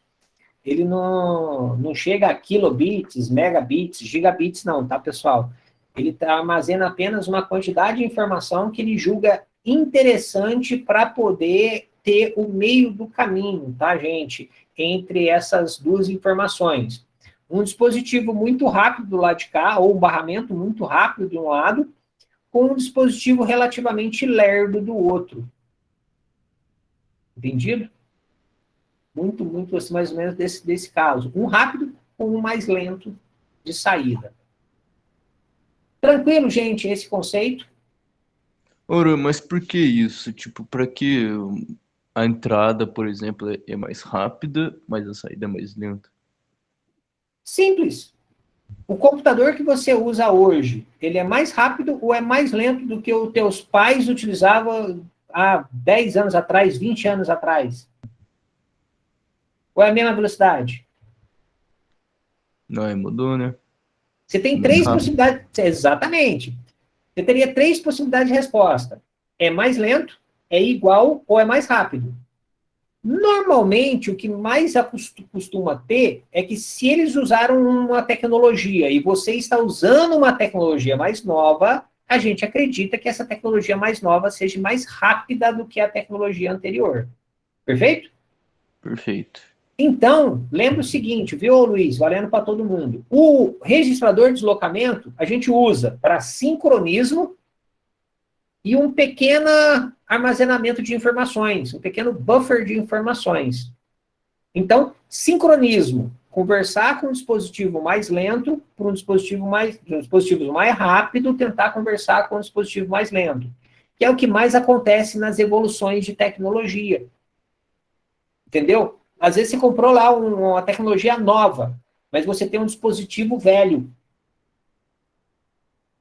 Speaker 1: Ele não chega a kilobits, megabits, gigabits, não, tá, pessoal? Ele armazena apenas uma quantidade de informação que ele julga interessante para poder ter o meio do caminho, tá, gente? Entre essas duas informações. um dispositivo muito rápido do lado de cá, ou um barramento muito rápido de um lado, com um dispositivo relativamente lerdo do outro. Entendido? Muito assim, mais ou menos desse caso. Um rápido com um mais lento de saída. Tranquilo, gente, esse conceito?
Speaker 5: Ora, mas por que isso? Tipo, pra que a entrada, por exemplo, é mais rápida, mas a saída é mais lenta?
Speaker 1: Simples. O computador que você usa hoje, ele é mais rápido ou é mais lento do que os teus pais utilizavam há 10 anos atrás, 20 anos atrás? Ou é a mesma velocidade?
Speaker 5: Não, aí mudou, né?
Speaker 1: Você tem
Speaker 5: Mais
Speaker 1: três
Speaker 5: rápido.
Speaker 1: possibilidades. Exatamente. Você teria três possibilidades de resposta. É mais lento, é igual ou é mais rápido. Normalmente, o que mais costuma ter é que se eles usaram uma tecnologia e você está usando uma tecnologia mais nova, a gente acredita que essa tecnologia mais nova seja mais rápida do que a tecnologia anterior. Perfeito?
Speaker 5: Perfeito.
Speaker 1: Então, lembra o seguinte, viu, Luiz? Valendo para todo mundo. O registrador de deslocamento a gente usa para sincronismo e um pequeno armazenamento de informações, um pequeno buffer de informações. Então, sincronismo, conversar com um dispositivo mais lento para um dispositivo mais rápido, tentar conversar com um dispositivo mais lento, que é o que mais acontece nas evoluções de tecnologia. Entendeu? Às vezes você comprou lá uma tecnologia nova, mas você tem um dispositivo velho.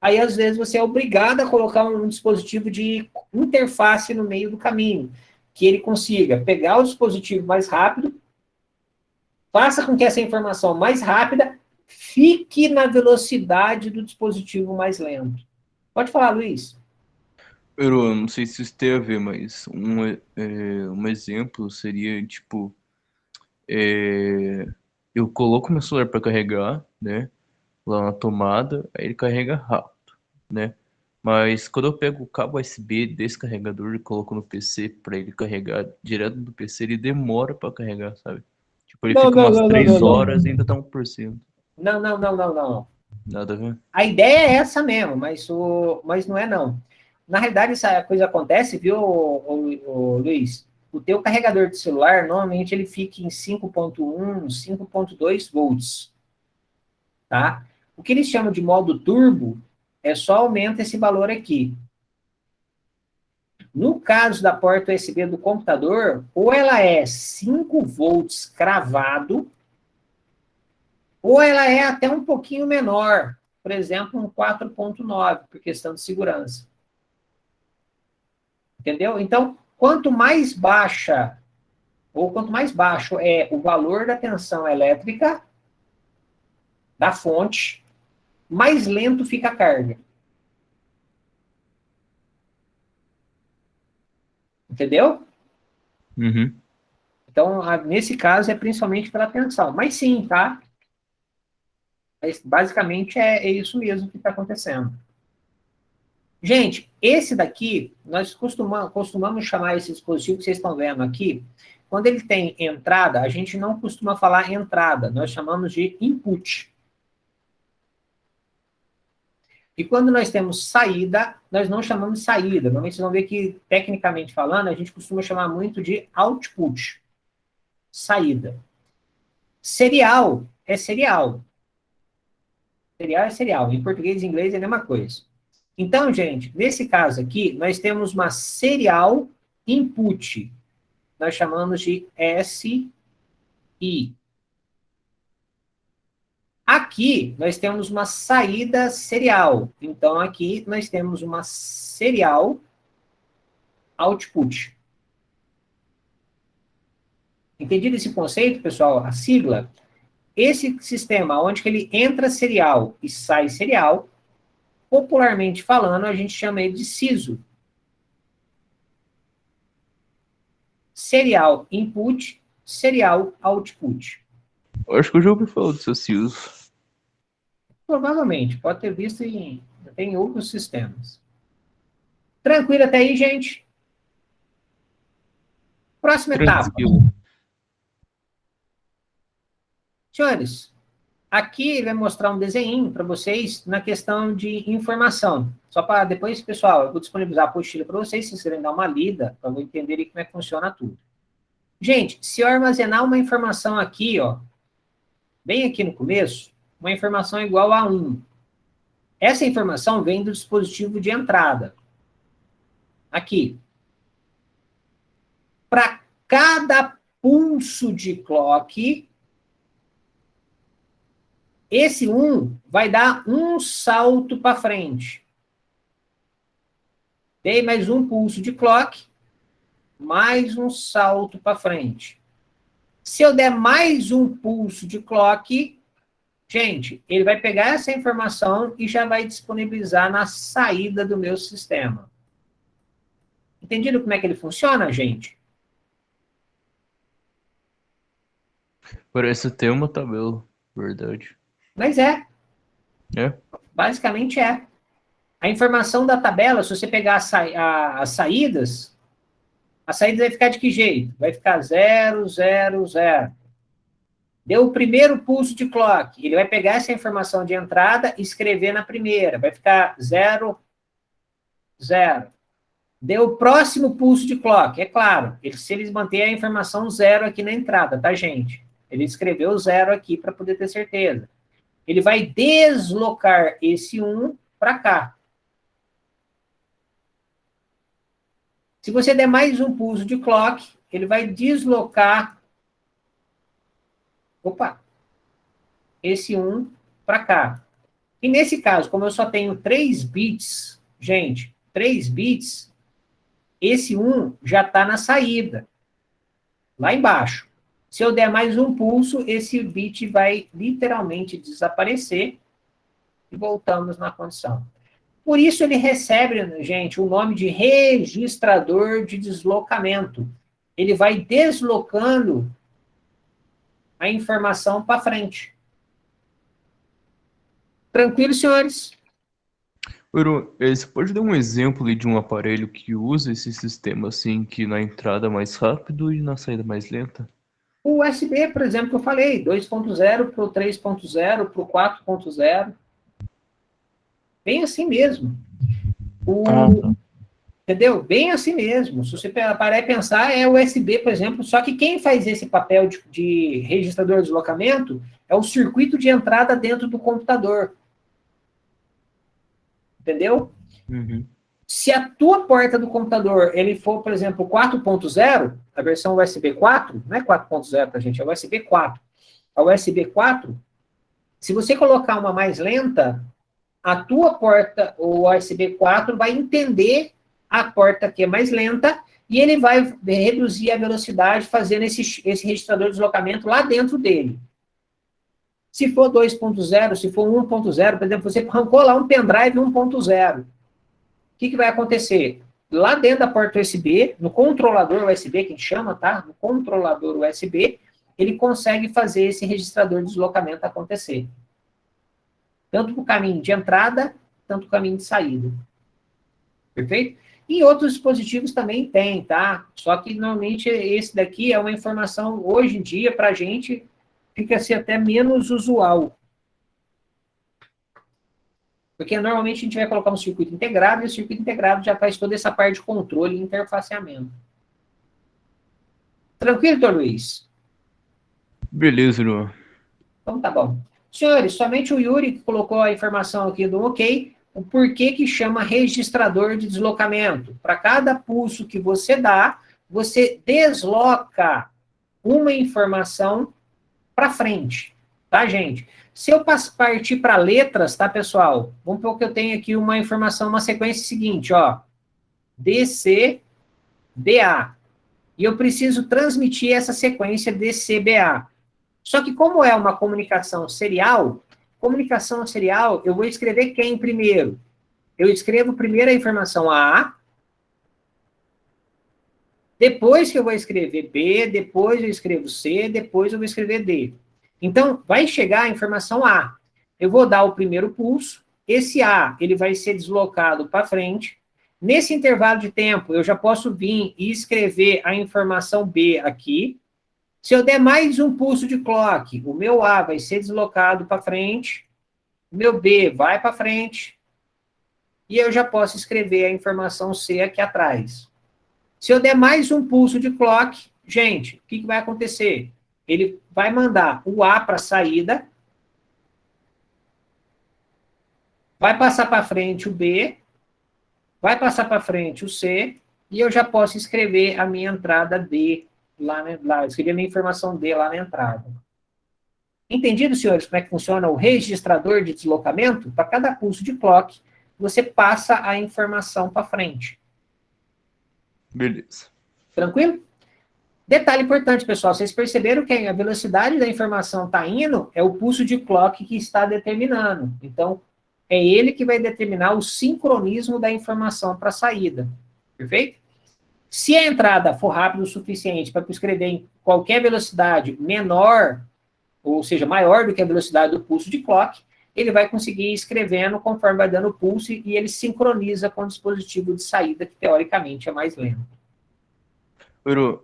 Speaker 1: Aí, às vezes, você é obrigado a colocar um dispositivo de interface no meio do caminho, que ele consiga pegar o dispositivo mais rápido, faça com que essa informação mais rápida fique na velocidade do dispositivo mais lento. Pode falar, Luiz.
Speaker 5: Eu não sei se isso tem a ver, mas um exemplo seria, tipo, eu coloco meu celular para carregar, né? Lá na tomada, aí ele carrega rápido, né? Mas quando eu pego o cabo USB desse carregador e coloco no PC para ele carregar direto do PC, ele demora para carregar, sabe? Tipo, ele
Speaker 1: Não,
Speaker 5: fica
Speaker 1: não,
Speaker 5: umas
Speaker 1: não, não, não,
Speaker 5: 3
Speaker 1: não.
Speaker 5: horas e ainda tá 1%.
Speaker 1: Não, não, não, não, não.
Speaker 5: Nada a ver?
Speaker 1: A ideia é essa mesmo, mas não é não. Na realidade, essa coisa acontece, viu, Luiz? O teu carregador de celular, normalmente, ele fica em 5.1, 5.2 volts, tá? O que eles chamam de modo turbo é só aumenta esse valor aqui. No caso da porta USB do computador, ou ela é 5 volts cravado, ou ela é até um pouquinho menor, por exemplo, um 4.9, por questão de segurança. Entendeu? Então, quanto mais baixa, ou quanto mais baixo é o valor da tensão elétrica da fonte, mais lento fica a carga. Entendeu?
Speaker 5: Uhum.
Speaker 1: Então, nesse caso, é principalmente pela tensão. Mas sim, tá? Mas, basicamente, é isso mesmo que está acontecendo. Gente, esse daqui, nós costumamos chamar esse dispositivo que vocês estão vendo aqui, quando ele tem entrada, a gente não costuma falar entrada, nós chamamos de input. E quando nós temos saída, nós não chamamos de saída. Normalmente vocês vão ver que, tecnicamente falando, a gente costuma chamar muito de output. Saída. Serial é serial. Serial é serial. Em português e inglês é a mesma coisa. Então, gente, nesse caso aqui, nós temos uma serial input. Nós chamamos de SI. Aqui, nós temos uma saída serial. Então, aqui, nós temos uma serial output. Entendido esse conceito, pessoal? A sigla? Esse sistema, onde que ele entra serial e sai serial, popularmente falando, a gente chama ele de SISO. Serial input, serial output.
Speaker 5: Eu acho que eu já ouvi falar do seu SIUS.
Speaker 1: Provavelmente, pode ter visto tem outros sistemas. Tranquilo até aí, gente? Próxima etapa.
Speaker 5: Tranquilo.
Speaker 1: Senhores, Aqui ele vai mostrar um desenho para vocês na questão de informação. Só para depois, pessoal, eu vou disponibilizar a apostila para vocês, se vocês quiserem dar uma lida, para entenderem como é que funciona tudo. Gente, se eu armazenar uma informação aqui, ó, bem aqui no começo, uma informação igual a 1. Essa informação vem do dispositivo de entrada. Aqui. Para cada pulso de clock, esse 1 vai dar um salto para frente. Dei mais um pulso de clock, mais um salto para frente. Se eu der mais um pulso de clock, gente, ele vai pegar essa informação e já vai disponibilizar na saída do meu sistema. Entendido como é que ele funciona, gente?
Speaker 5: Parece ter uma tabela, verdade.
Speaker 1: Mas é.
Speaker 5: É?
Speaker 1: Basicamente é. A informação da tabela, se você pegar as saídas, a saída vai ficar de que jeito? Vai ficar 0, 0, 0. Deu o primeiro pulso de clock, ele vai pegar essa informação de entrada e escrever na primeira. Vai ficar 0, 0. Deu o próximo pulso de clock, é claro. Se eles manterem a informação 0 aqui na entrada, tá, gente? Ele escreveu 0 aqui para poder ter certeza. Ele vai deslocar esse 1 para cá. Se você der mais um pulso de clock, ele vai deslocar esse 1 para cá. E nesse caso, como eu só tenho 3 bits, gente, 3 bits, esse 1 já está na saída, lá embaixo. Se eu der mais um pulso, esse bit vai literalmente desaparecer e voltamos na condição. Por isso ele recebe, gente, o nome de registrador de deslocamento. Ele vai deslocando a informação para frente. Tranquilo, senhores?
Speaker 5: Uru, você pode dar um exemplo ali de um aparelho que usa esse sistema assim, que na entrada é mais rápido e na saída mais lenta?
Speaker 1: O USB, por exemplo, que eu falei, 2.0 para o 3.0, para o 4.0. Bem assim mesmo. Entendeu? Bem assim mesmo. Se você parar e pensar, é o USB, por exemplo, só que quem faz esse papel de registrador de deslocamento é o circuito de entrada dentro do computador. Entendeu?
Speaker 5: Uhum.
Speaker 1: Se a tua porta do computador, ele for, por exemplo, 4.0, a versão USB 4, não é 4.0 pra gente, é USB 4. A USB 4, se você colocar uma mais lenta, a tua porta, o USB 4, vai entender a porta que é mais lenta e ele vai reduzir a velocidade fazendo esse registrador de deslocamento lá dentro dele. Se for 2.0, se for 1.0, por exemplo, você arrancou lá um pendrive 1.0. O que vai acontecer? Lá dentro da porta USB, no controlador USB, que a gente chama, tá? No controlador USB, ele consegue fazer esse registrador de deslocamento acontecer. Tanto para o caminho de entrada, tanto para o caminho de saída. Perfeito? E outros dispositivos também tem, tá? Só que, normalmente, esse daqui é uma informação, hoje em dia, para a gente, fica assim até menos usual. Porque normalmente a gente vai colocar um circuito integrado, e o circuito integrado já faz toda essa parte de controle e interfaceamento. Tranquilo, doutor Luiz?
Speaker 5: Beleza, Uru.
Speaker 1: Então tá bom. Senhores, somente o Yuri que colocou a informação aqui do OK, o porquê que chama registrador de deslocamento. Para cada pulso que você dá, você desloca uma informação para frente, tá, gente? Se eu partir para letras, tá, pessoal? Vamos supor que eu tenho aqui uma informação, uma sequência seguinte, ó. DC, BA. E eu preciso transmitir essa sequência DCBA. Só que como é uma comunicação serial, eu vou escrever quem primeiro? Eu escrevo primeiro a informação A, depois que eu vou escrever B, depois eu escrevo C, depois eu vou escrever D. Então, vai chegar a informação A. Eu vou dar o primeiro pulso, esse A, ele vai ser deslocado para frente. Nesse intervalo de tempo, eu já posso vir e escrever a informação B aqui. Se eu der mais um pulso de clock, o meu A vai ser deslocado para frente, o meu B vai para frente, e eu já posso escrever a informação C aqui atrás. Se eu der mais um pulso de clock, gente, o que vai acontecer? Ele vai mandar o A para a saída, vai passar para frente o B, vai passar para frente o C, e eu já posso escrever a minha entrada D lá, escrever a minha informação D lá na entrada. Entendido, senhores, como é que funciona o registrador de deslocamento? Para cada pulso de clock, você passa a informação para frente.
Speaker 5: Beleza.
Speaker 1: Tranquilo? Detalhe importante, pessoal, vocês perceberam que a velocidade da informação está indo, é o pulso de clock que está determinando. Então, é ele que vai determinar o sincronismo da informação para a saída. Perfeito? Se a entrada for rápida o suficiente para escrever em qualquer velocidade menor, ou seja, maior do que a velocidade do pulso de clock, ele vai conseguir ir escrevendo conforme vai dando o pulso e ele sincroniza com o dispositivo de saída, que teoricamente é mais lento.
Speaker 5: Pero,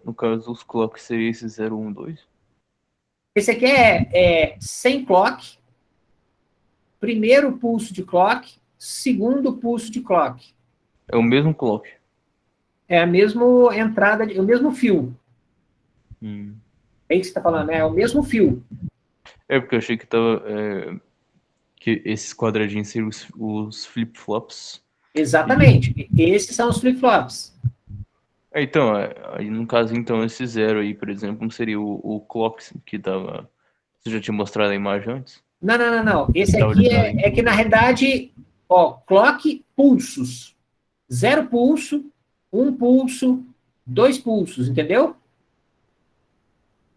Speaker 5: no caso, os clocks seria esse 0, 1, 2?
Speaker 1: Esse aqui é 100 clock, primeiro pulso de clock, segundo pulso de clock.
Speaker 5: É o mesmo clock.
Speaker 1: É a mesma entrada, é o mesmo fio. É isso que você está falando, né? É o mesmo fio.
Speaker 5: É porque eu achei que tava. Que esses quadradinhos seriam os flip-flops.
Speaker 1: Exatamente. Esses são os flip-flops.
Speaker 5: Então, aí no caso, então, esse 0 aí, por exemplo, não seria o clock que tava. Você já tinha mostrado a imagem antes?
Speaker 1: Não. Esse aqui é que, na realidade, ó, clock pulsos. 0 pulso, 1 pulso, 2 pulsos, entendeu?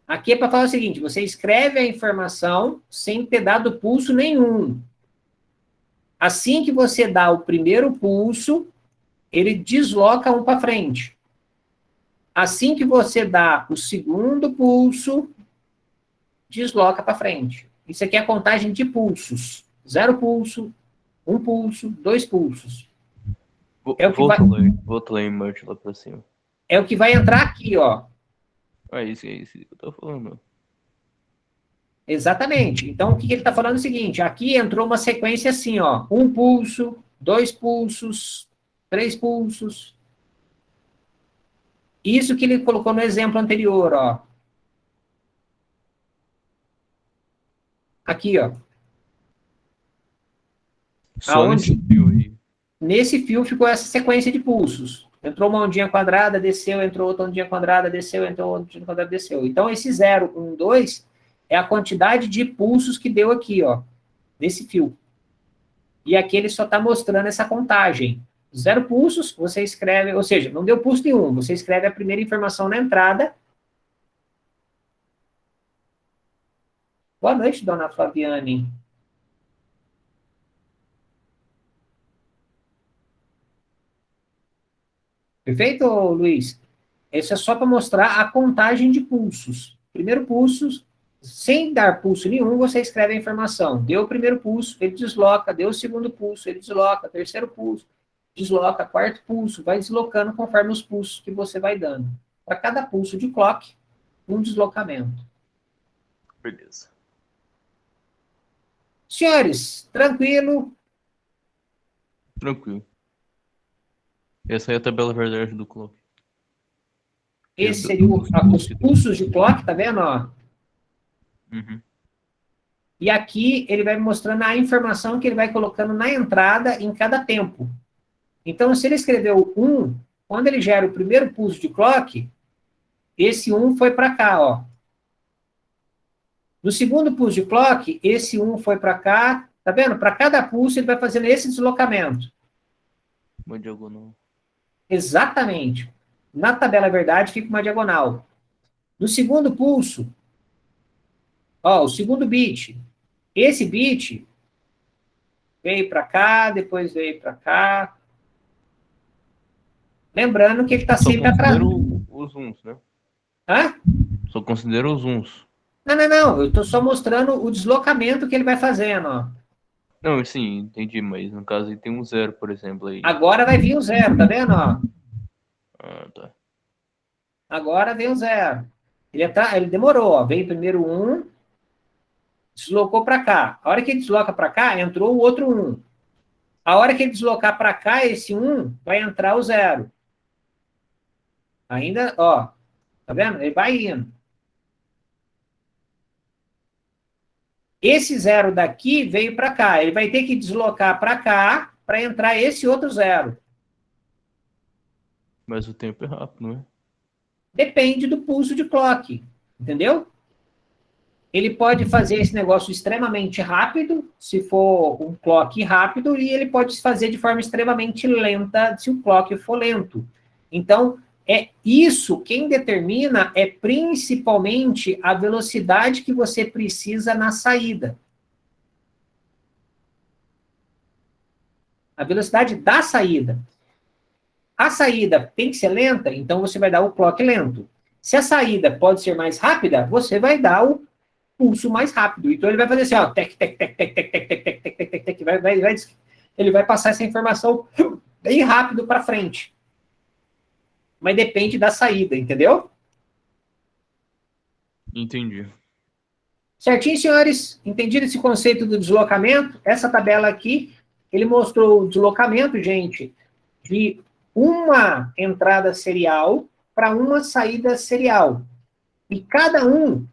Speaker 1: Aqui é para falar o seguinte, você escreve a informação sem ter dado pulso nenhum. Assim que você dá o primeiro pulso, ele desloca um para frente. Assim que você dá o segundo pulso, desloca para frente. Isso aqui é a contagem de pulsos. 0 pulso, 1 pulso, 2 pulsos.
Speaker 5: Volta lá em merge lá pra cima.
Speaker 1: É o que vai entrar aqui, ó.
Speaker 5: É isso que eu tô falando.
Speaker 1: Exatamente. Então, o que ele está falando é o seguinte, aqui entrou uma sequência assim, ó. 1 pulso, 2 pulsos, 3 pulsos. Isso que ele colocou no exemplo anterior, ó. Aqui, ó.
Speaker 5: Só nesse fio aí.
Speaker 1: Nesse fio ficou essa sequência de pulsos. Entrou uma ondinha quadrada, desceu, entrou outra ondinha quadrada, desceu, entrou outra ondinha quadrada, desceu. Então, esse 0, 1, 2 é a quantidade de pulsos que deu aqui, ó, nesse fio. E aqui ele só está mostrando essa contagem. 0 pulsos, você escreve, ou seja, não deu pulso nenhum, você escreve a primeira informação na entrada. Boa noite, dona Flaviane. Perfeito, Luiz? Isso é só para mostrar a contagem de pulsos. Primeiro pulso, sem dar pulso nenhum, você escreve a informação. Deu o primeiro pulso, ele desloca. Deu o segundo pulso, ele desloca. Terceiro pulso, desloca. Quarto pulso, vai deslocando conforme os pulsos que você vai dando. Para cada pulso de clock, um deslocamento.
Speaker 5: Beleza.
Speaker 1: Senhores, tranquilo?
Speaker 5: Tranquilo. Essa aí é a tabela verdade do clock.
Speaker 1: Esse seria os pulsos de clock, tá vendo? Ó?
Speaker 5: Uhum.
Speaker 1: E aqui ele vai mostrando a informação que ele vai colocando na entrada em cada tempo. Então, se ele escreveu 1, quando ele gera o primeiro pulso de clock, esse 1 foi para cá, ó. No segundo pulso de clock, esse 1 foi para cá. Tá vendo? Para cada pulso, ele vai fazendo esse deslocamento.
Speaker 5: Uma diagonal.
Speaker 1: Exatamente. Na tabela verdade, fica uma diagonal. No segundo pulso, ó, o segundo bit. Esse bit veio para cá, depois veio para cá. Lembrando que ele está sempre atrás.
Speaker 5: Só considero os uns, né?
Speaker 1: Hã?
Speaker 5: Só considero os uns.
Speaker 1: Não. Eu estou só mostrando o deslocamento que ele vai fazendo, ó.
Speaker 5: Não, sim, entendi, mas no caso aí tem um 0, por exemplo, aí.
Speaker 1: Agora vai vir o 0, tá vendo, ó?
Speaker 5: Ah, tá.
Speaker 1: Agora vem o 0. Ele demorou, ó. Veio primeiro 1, deslocou para cá. A hora que ele desloca para cá, entrou o outro 1. A hora que ele deslocar para cá, esse 1, vai entrar o 0. Ainda, ó, tá vendo? Ele vai indo. Esse 0 daqui veio para cá. Ele vai ter que deslocar para cá para entrar esse outro 0.
Speaker 5: Mas o tempo é rápido, não é?
Speaker 1: Depende do pulso de clock, entendeu? Ele pode fazer esse negócio extremamente rápido, se for um clock rápido, e ele pode fazer de forma extremamente lenta, se o clock for lento. Então, é isso, quem determina é principalmente a velocidade que você precisa na saída. A velocidade da saída. A saída tem que ser lenta, então você vai dar o clock lento. Se a saída pode ser mais rápida, você vai dar o pulso mais rápido. Então ele vai fazer assim, ó, tec, tec, tec, tec, tec, tec, tec, tec, tec, tec, tec, ele vai passar essa informação bem rápido para frente. Mas depende da saída, entendeu?
Speaker 5: Entendi.
Speaker 1: Certinho, senhores? Entendido esse conceito do deslocamento? Essa tabela aqui, ele mostrou o deslocamento, gente, de uma entrada serial para uma saída serial. E cada um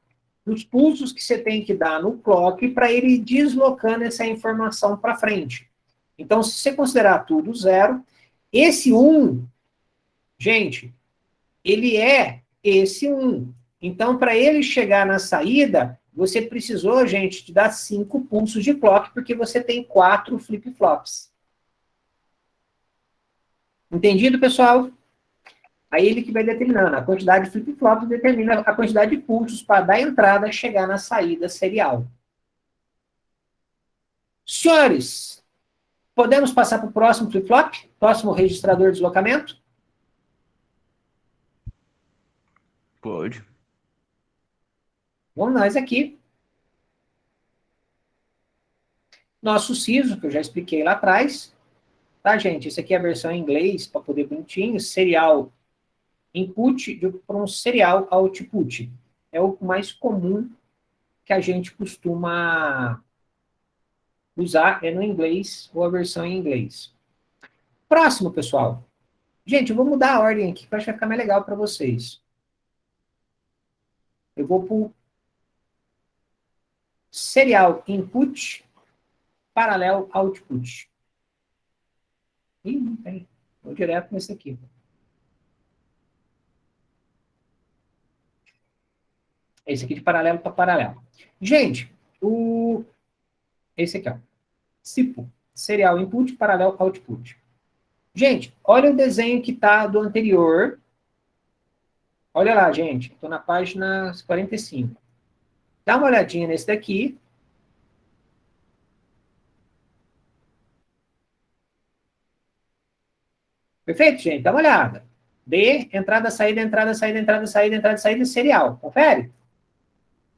Speaker 1: dos pulsos que você tem que dar no clock para ele ir deslocando essa informação para frente. Então, se você considerar tudo 0, esse 1, gente, ele é esse 1. Então, para ele chegar na saída, você precisou, gente, de dar 5 pulsos de clock, porque você tem 4 flip-flops. Entendido, pessoal? Aí ele que vai determinando. A quantidade de flip-flops determina a quantidade de pulsos para da entrada chegar na saída serial. Senhores, podemos passar para o próximo flip-flop? Próximo registrador de deslocamento?
Speaker 5: Pode.
Speaker 1: Vamos nós aqui. Nosso SISO, que eu já expliquei lá atrás. Tá, gente? Esse aqui é a versão em inglês, para poder bonitinho. Serial input para um serial output. É o mais comum que a gente costuma usar, é no inglês, ou a versão em inglês. Próximo, pessoal. Gente, eu vou mudar a ordem aqui, que eu acho que vai ficar mais legal para vocês. Eu vou para o serial input, paralelo output. Ih, não tem. Vou direto nesse aqui. Esse aqui de paralelo para paralelo. Gente, esse aqui, ó. SIPO, serial input, paralelo output. Gente, olha o desenho que está do anterior. Olha lá, gente. Estou na página 45. Dá uma olhadinha nesse daqui. Perfeito, gente? Dá uma olhada. D, entrada, saída, entrada, saída, entrada, saída, entrada, saída, serial. Confere?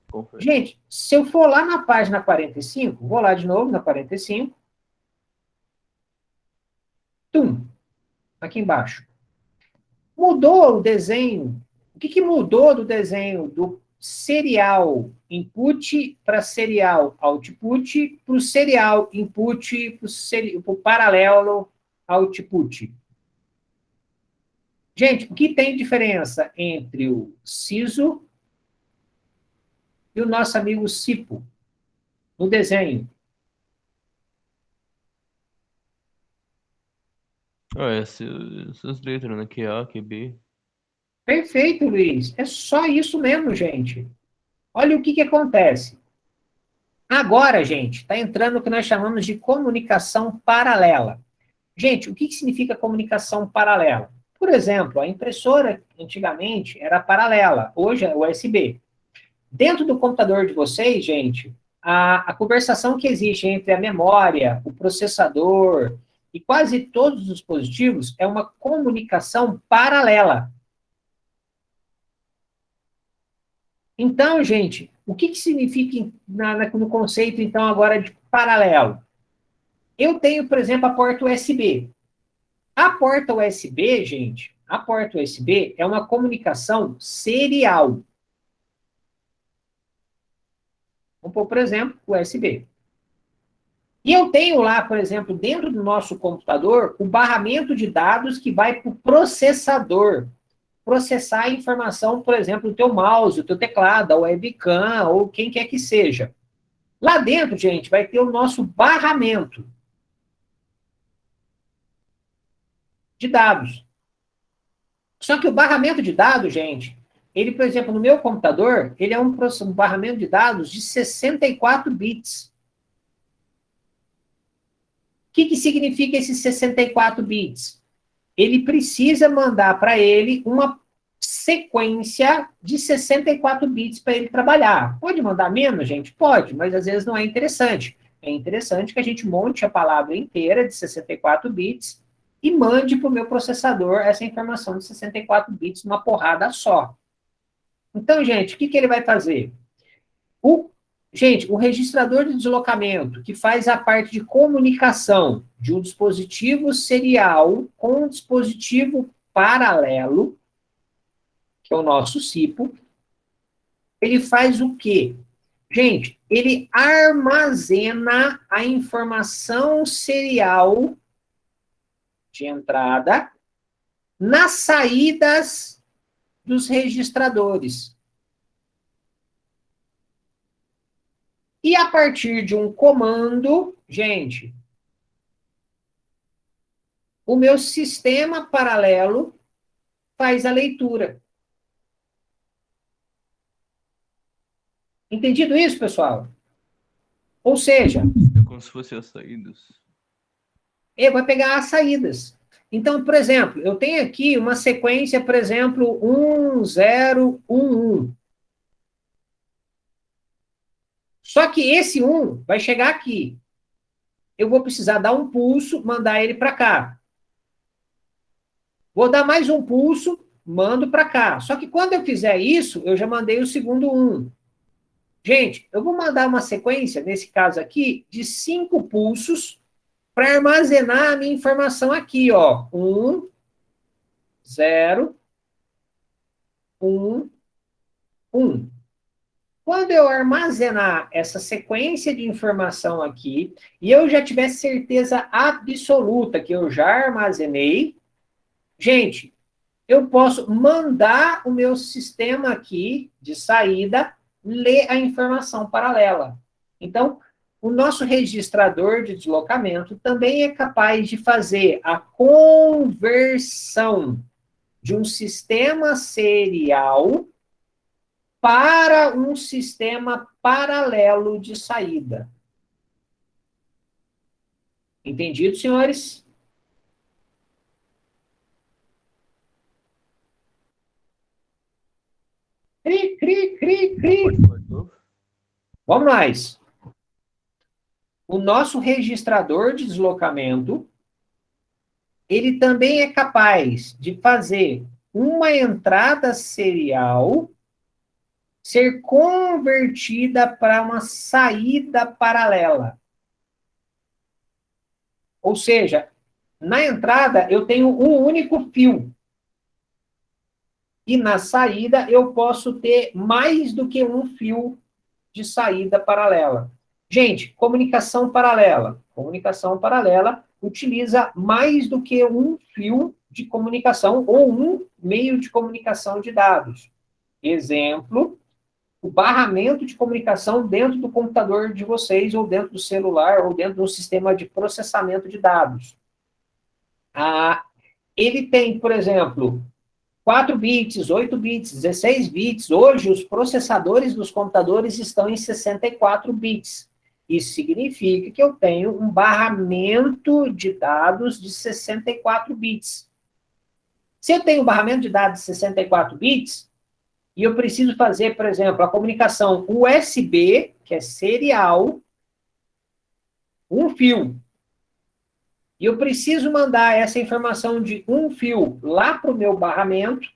Speaker 5: Confere.
Speaker 1: Gente, se eu for lá na página 45, vou lá de novo na 45. Tum. Aqui embaixo. Mudou o desenho. O que mudou do desenho do serial input para serial output para o serial input para o paralelo output? Gente, o que tem diferença entre o SISO e o nosso amigo SIPO no desenho?
Speaker 5: Essas letras, né? QA, QB.
Speaker 1: Perfeito, Luiz. É só isso mesmo, gente. Olha o que acontece. Agora, gente, está entrando o que nós chamamos de comunicação paralela. Gente, o que significa comunicação paralela? Por exemplo, a impressora antigamente era paralela, hoje é USB. Dentro do computador de vocês, gente, a conversação que existe entre a memória, o processador e quase todos os dispositivos é uma comunicação paralela. Então, gente, o que significa no conceito, então, agora de paralelo? Eu tenho, por exemplo, a porta USB. A porta USB, gente, a porta USB é uma comunicação serial. Vamos pôr, por exemplo, USB. E eu tenho lá, por exemplo, dentro do nosso computador, o barramento de dados que vai para o processador. Processar a informação, por exemplo, do teu mouse, do teu teclado, a webcam, ou quem quer que seja. Lá dentro, gente, vai ter o nosso barramento de dados. Só que o barramento de dados, gente, ele, por exemplo, no meu computador, ele é um barramento de dados de 64 bits. O que significa esses 64 bits? Ele precisa mandar para ele uma sequência de 64 bits para ele trabalhar. Pode mandar menos, gente? Pode, mas às vezes não é interessante. É interessante que a gente monte a palavra inteira de 64 bits e mande para o meu processador essa informação de 64 bits numa porrada só. Então, gente, o que ele vai fazer? Gente, o registrador de deslocamento, que faz a parte de comunicação de um dispositivo serial com um dispositivo paralelo, que é o nosso CIPO, ele faz o quê? Gente, ele armazena a informação serial de entrada nas saídas dos registradores. E a partir de um comando, gente, o meu sistema paralelo faz a leitura. Entendido isso, pessoal? Ou seja,
Speaker 5: É como se fossem as saídas.
Speaker 1: ele vai pegar as saídas. Então, por exemplo, eu tenho aqui uma sequência, por exemplo, 1011. Só que esse 1 vai chegar aqui. Eu vou precisar dar um pulso, mandar ele para cá. Vou dar mais um pulso, mando para cá. Só que quando eu fizer isso, eu já mandei o segundo 1. Gente, eu vou mandar uma sequência, nesse caso aqui, de 5 pulsos para armazenar a minha informação aqui, ó. 1, 0, 1, 1. Quando eu armazenar essa sequência de informação aqui, e eu já tiver certeza absoluta que eu já armazenei, gente, eu posso mandar o meu sistema aqui de saída ler a informação paralela. Então, o nosso registrador de deslocamento também é capaz de fazer a conversão de um sistema serial para um sistema paralelo de saída. Entendido, senhores? Cri, cri, cri, cri. Vamos mais. O nosso registrador de deslocamento, ele também é capaz de fazer uma entrada serial ser convertida para uma saída paralela. Ou seja, na entrada eu tenho um único fio. E na saída eu posso ter mais do que um fio de saída paralela. Gente, comunicação paralela. Comunicação paralela utiliza mais do que um fio de comunicação ou um meio de comunicação de dados. Exemplo, o barramento de comunicação dentro do computador de vocês, ou dentro do celular, ou dentro do sistema de processamento de dados. Ele tem, por exemplo, 4 bits, 8 bits, 16 bits. Hoje, os processadores dos computadores estão em 64 bits. Isso significa que eu tenho um barramento de dados de 64 bits. Se eu tenho um barramento de dados de 64 bits, e eu preciso fazer, por exemplo, a comunicação USB, que é serial, um fio. E eu preciso mandar essa informação de um fio lá para o meu barramento.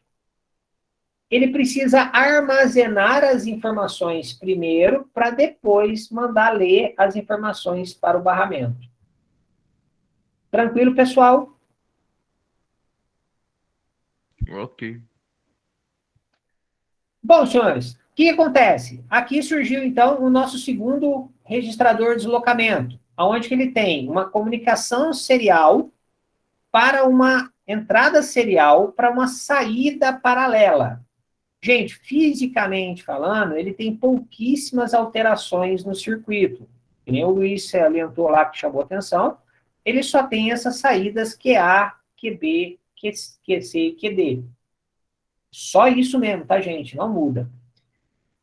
Speaker 1: Ele precisa armazenar as informações primeiro, para depois mandar ler as informações para o barramento. Tranquilo, pessoal?
Speaker 5: Ok.
Speaker 1: Bom, senhores, que acontece? Aqui surgiu, então, o nosso segundo registrador de deslocamento, onde ele tem uma comunicação serial para uma entrada serial para uma saída paralela. Gente, fisicamente falando, ele tem pouquíssimas alterações no circuito. Que nem o Luiz salientou lá, que chamou atenção, ele só tem essas saídas QA, QB, QC e QD. Só isso mesmo, tá, gente? Não muda.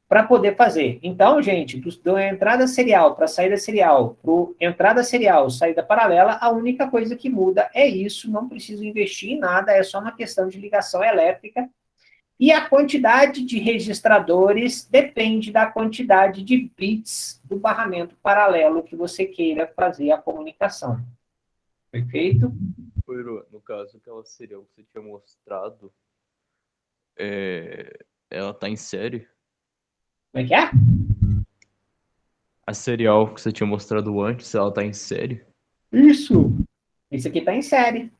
Speaker 1: Para poder fazer. Então, gente, da entrada serial para saída serial, para entrada serial, saída paralela, a única coisa que muda é isso, não preciso investir em nada, é só uma questão de ligação elétrica. E a quantidade de registradores depende da quantidade de bits do barramento paralelo que você queira fazer a comunicação. Perfeito?
Speaker 5: No caso, aquela serial que você tinha mostrado, ela tá em série?
Speaker 1: Como é que é?
Speaker 5: A serial que você tinha mostrado antes, ela tá em série?
Speaker 1: Isso. Isso aqui está em série.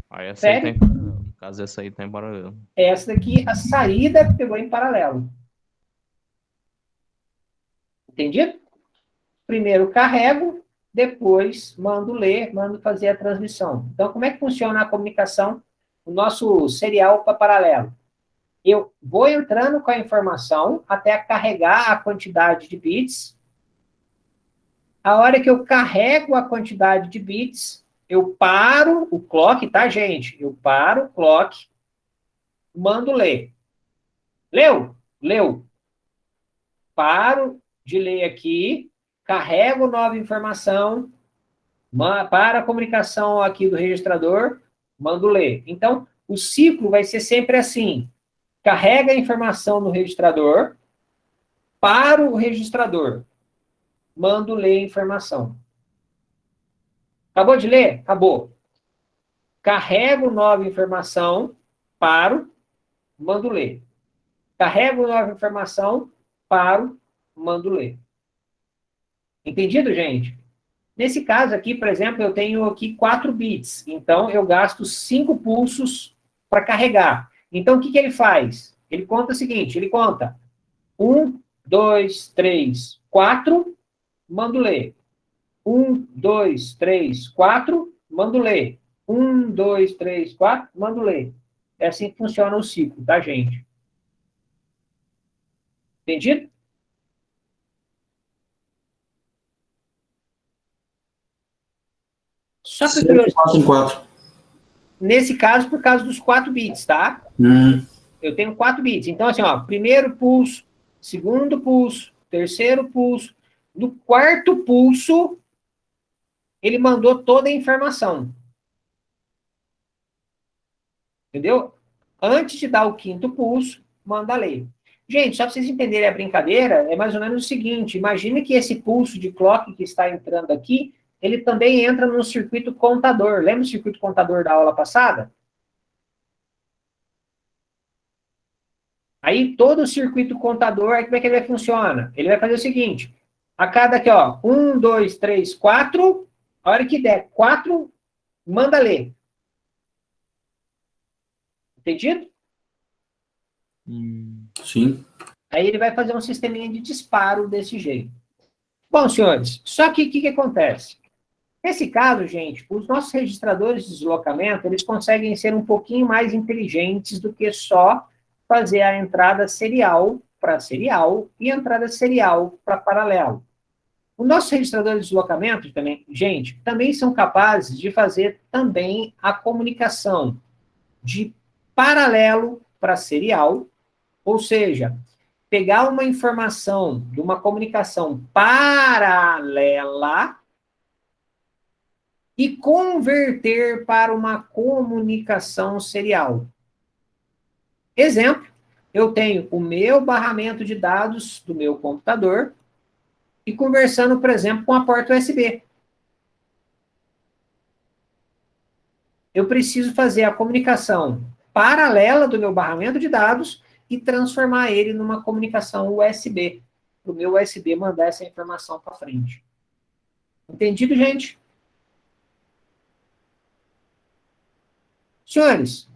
Speaker 5: Aí essa aí tá
Speaker 1: Série?
Speaker 5: em paralelo. No caso, essa aí tá em paralelo.
Speaker 1: Essa daqui, a saída pegou em paralelo. Entendido? Primeiro carrego, depois mando ler, mando fazer a transmissão. Então, como é que funciona a comunicação? O nosso serial para paralelo. Eu vou entrando com a informação até carregar a quantidade de bits. A hora que eu carrego a quantidade de bits, eu paro o clock, tá, gente? Eu paro o clock, mando ler. Leu? Leu. Paro de ler aqui, carrego nova informação, para a comunicação aqui do registrador, mando ler. Então, o ciclo vai ser sempre assim. Carrega a informação no registrador, para o registrador, mando ler a informação. Acabou de ler? Acabou. Carrego nova informação, paro, mando ler. Carrego nova informação, paro, mando ler. Entendido, gente? Nesse caso aqui, por exemplo, eu tenho aqui 4 bits. Então, eu gasto 5 pulsos para carregar. Então, o que ele faz? Ele conta o seguinte, ele conta 1, 2, 3, 4, mando ler. 1, 2, 3, 4, mando ler. 1, 2, 3, 4, mando ler. É assim que funciona o ciclo, tá, gente? Entendido? Só que
Speaker 3: 4 em 4.
Speaker 1: nesse caso, por causa dos 4 bits, tá? Eu tenho 4 bits. Então, assim, ó, primeiro pulso, segundo pulso, terceiro pulso. No quarto pulso, ele mandou toda a informação. Entendeu? Antes de dar o quinto pulso, manda ler. Gente, só para vocês entenderem a brincadeira, é mais ou menos o seguinte, imagine que esse pulso de clock que está entrando aqui, ele também entra no circuito contador. Lembra o circuito contador da aula passada? Aí, todo o circuito contador, aí como é que ele vai funcionar? Ele vai fazer o seguinte, a cada aqui, ó, 1, 2, 3, 4, a hora que der 4, manda ler. Entendido?
Speaker 3: Sim.
Speaker 1: Aí ele vai fazer um sisteminha de disparo desse jeito. Bom, senhores, só que o que acontece? Nesse caso, gente, os nossos registradores de deslocamento, eles conseguem ser um pouquinho mais inteligentes do que só fazer a entrada serial para serial e a entrada serial para paralelo. Os nossos registradores de deslocamento também, gente, também são capazes de fazer também a comunicação de paralelo para serial, ou seja, pegar uma informação de uma comunicação paralela e converter para uma comunicação serial. Exemplo, eu tenho o meu barramento de dados do meu computador e conversando, por exemplo, com a porta USB. Eu preciso fazer a comunicação paralela do meu barramento de dados e transformar ele numa comunicação USB, para o meu USB mandar essa informação para frente. Entendido, gente? Senhores,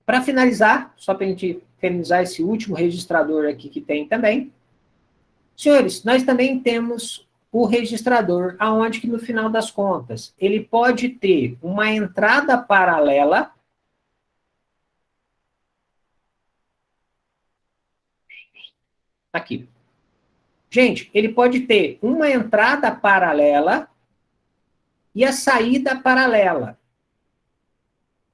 Speaker 1: Para finalizar, só para a gente finalizar esse último registrador aqui que tem também. Senhores, nós também temos o registrador, aonde que no final das contas, ele pode ter uma entrada paralela. Aqui. Gente, ele pode ter uma entrada paralela e a saída paralela.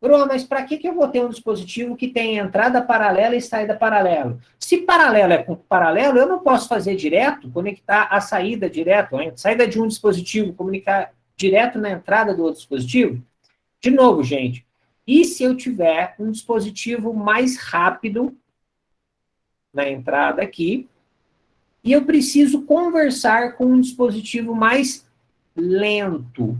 Speaker 1: Bruno, mas para que eu vou ter um dispositivo que tem entrada paralela e saída paralela? Se paralelo é com paralelo, eu não posso fazer direto, conectar a saída direto, a saída de um dispositivo, comunicar direto na entrada do outro dispositivo? De novo, gente, e se eu tiver um dispositivo mais rápido na entrada aqui, e eu preciso conversar com um dispositivo mais lento?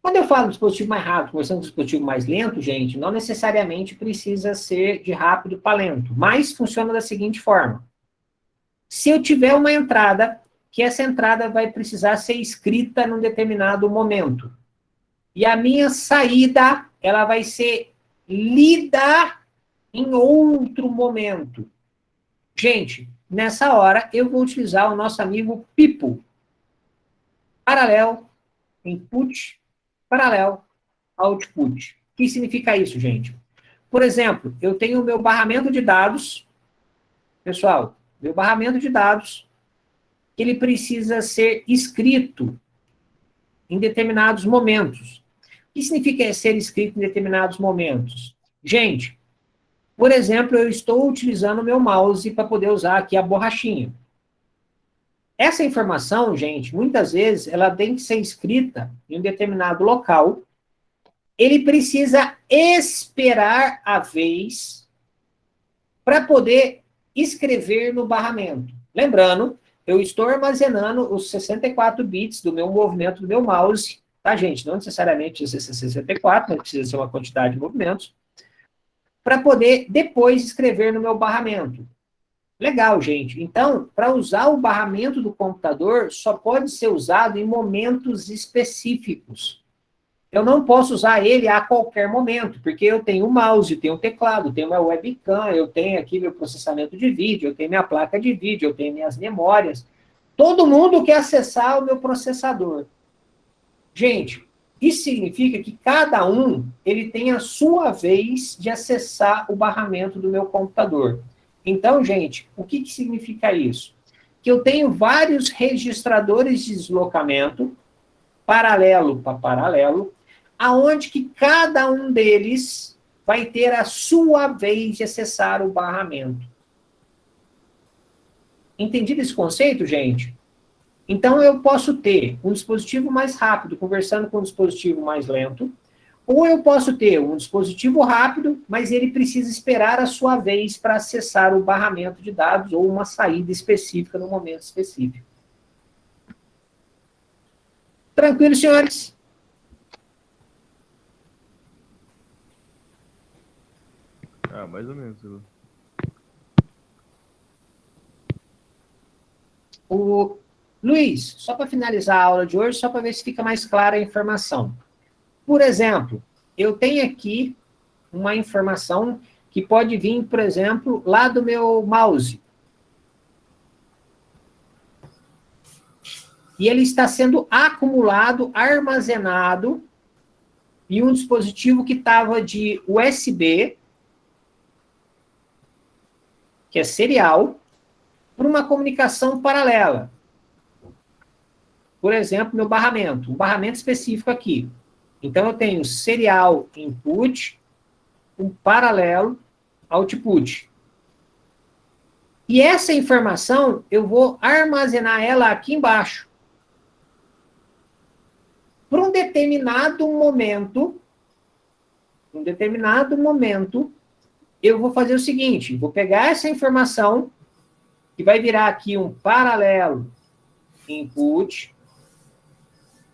Speaker 1: Quando eu falo dispositivo mais rápido, conversando com dispositivo mais lento, gente, não necessariamente precisa ser de rápido para lento, mas funciona da seguinte forma. Se eu tiver uma entrada, que essa entrada vai precisar ser escrita num determinado momento, e a minha saída, ela vai ser lida em outro momento. Gente, nessa hora, eu vou utilizar o nosso amigo Pipo. Paralelo, input, paralelo, output. O que significa isso, gente? Por exemplo, eu tenho o meu barramento de dados. Pessoal, meu barramento de dados, ele precisa ser escrito em determinados momentos. O que significa ser escrito em determinados momentos? Gente, por exemplo, eu estou utilizando o meu mouse para poder usar aqui a borrachinha. Essa informação, gente, muitas vezes, ela tem que ser escrita em um determinado local. Ele precisa esperar a vez para poder escrever no barramento. Lembrando, eu estou armazenando os 64 bits do meu movimento do meu mouse, tá, gente? Não necessariamente precisa ser 64, mas precisa ser uma quantidade de movimentos, para poder depois escrever no meu barramento. Legal, gente. Então, para usar o barramento do computador, só pode ser usado em momentos específicos. Eu não posso usar ele a qualquer momento, porque eu tenho o mouse, tenho o teclado, tenho uma webcam, eu tenho aqui meu processamento de vídeo, eu tenho minha placa de vídeo, eu tenho minhas memórias. Todo mundo quer acessar o meu processador. Gente, isso significa que cada um, ele tem a sua vez de acessar o barramento do meu computador. Então, gente, o que significa isso? Que eu tenho vários registradores de deslocamento, paralelo para paralelo, aonde que cada um deles vai ter a sua vez de acessar o barramento. Entendido esse conceito, gente? Então, eu posso ter um dispositivo mais rápido conversando com um dispositivo mais lento, ou eu posso ter um dispositivo rápido, mas ele precisa esperar a sua vez para acessar o barramento de dados ou uma saída específica no momento específico. Tranquilo, senhores?
Speaker 5: Ah, mais ou menos.
Speaker 1: O Luiz, só para finalizar a aula de hoje, só para ver se fica mais clara a informação. Por exemplo, eu tenho aqui uma informação que pode vir, por exemplo, lá do meu mouse. E ele está sendo acumulado, armazenado em um dispositivo que estava de USB, que é serial, por uma comunicação paralela. Por exemplo, meu barramento, um barramento específico aqui. Então, eu tenho serial input, um paralelo output. E essa informação, eu vou armazenar ela aqui embaixo. Por um determinado momento, eu vou fazer o seguinte, vou pegar essa informação, que vai virar aqui um paralelo input,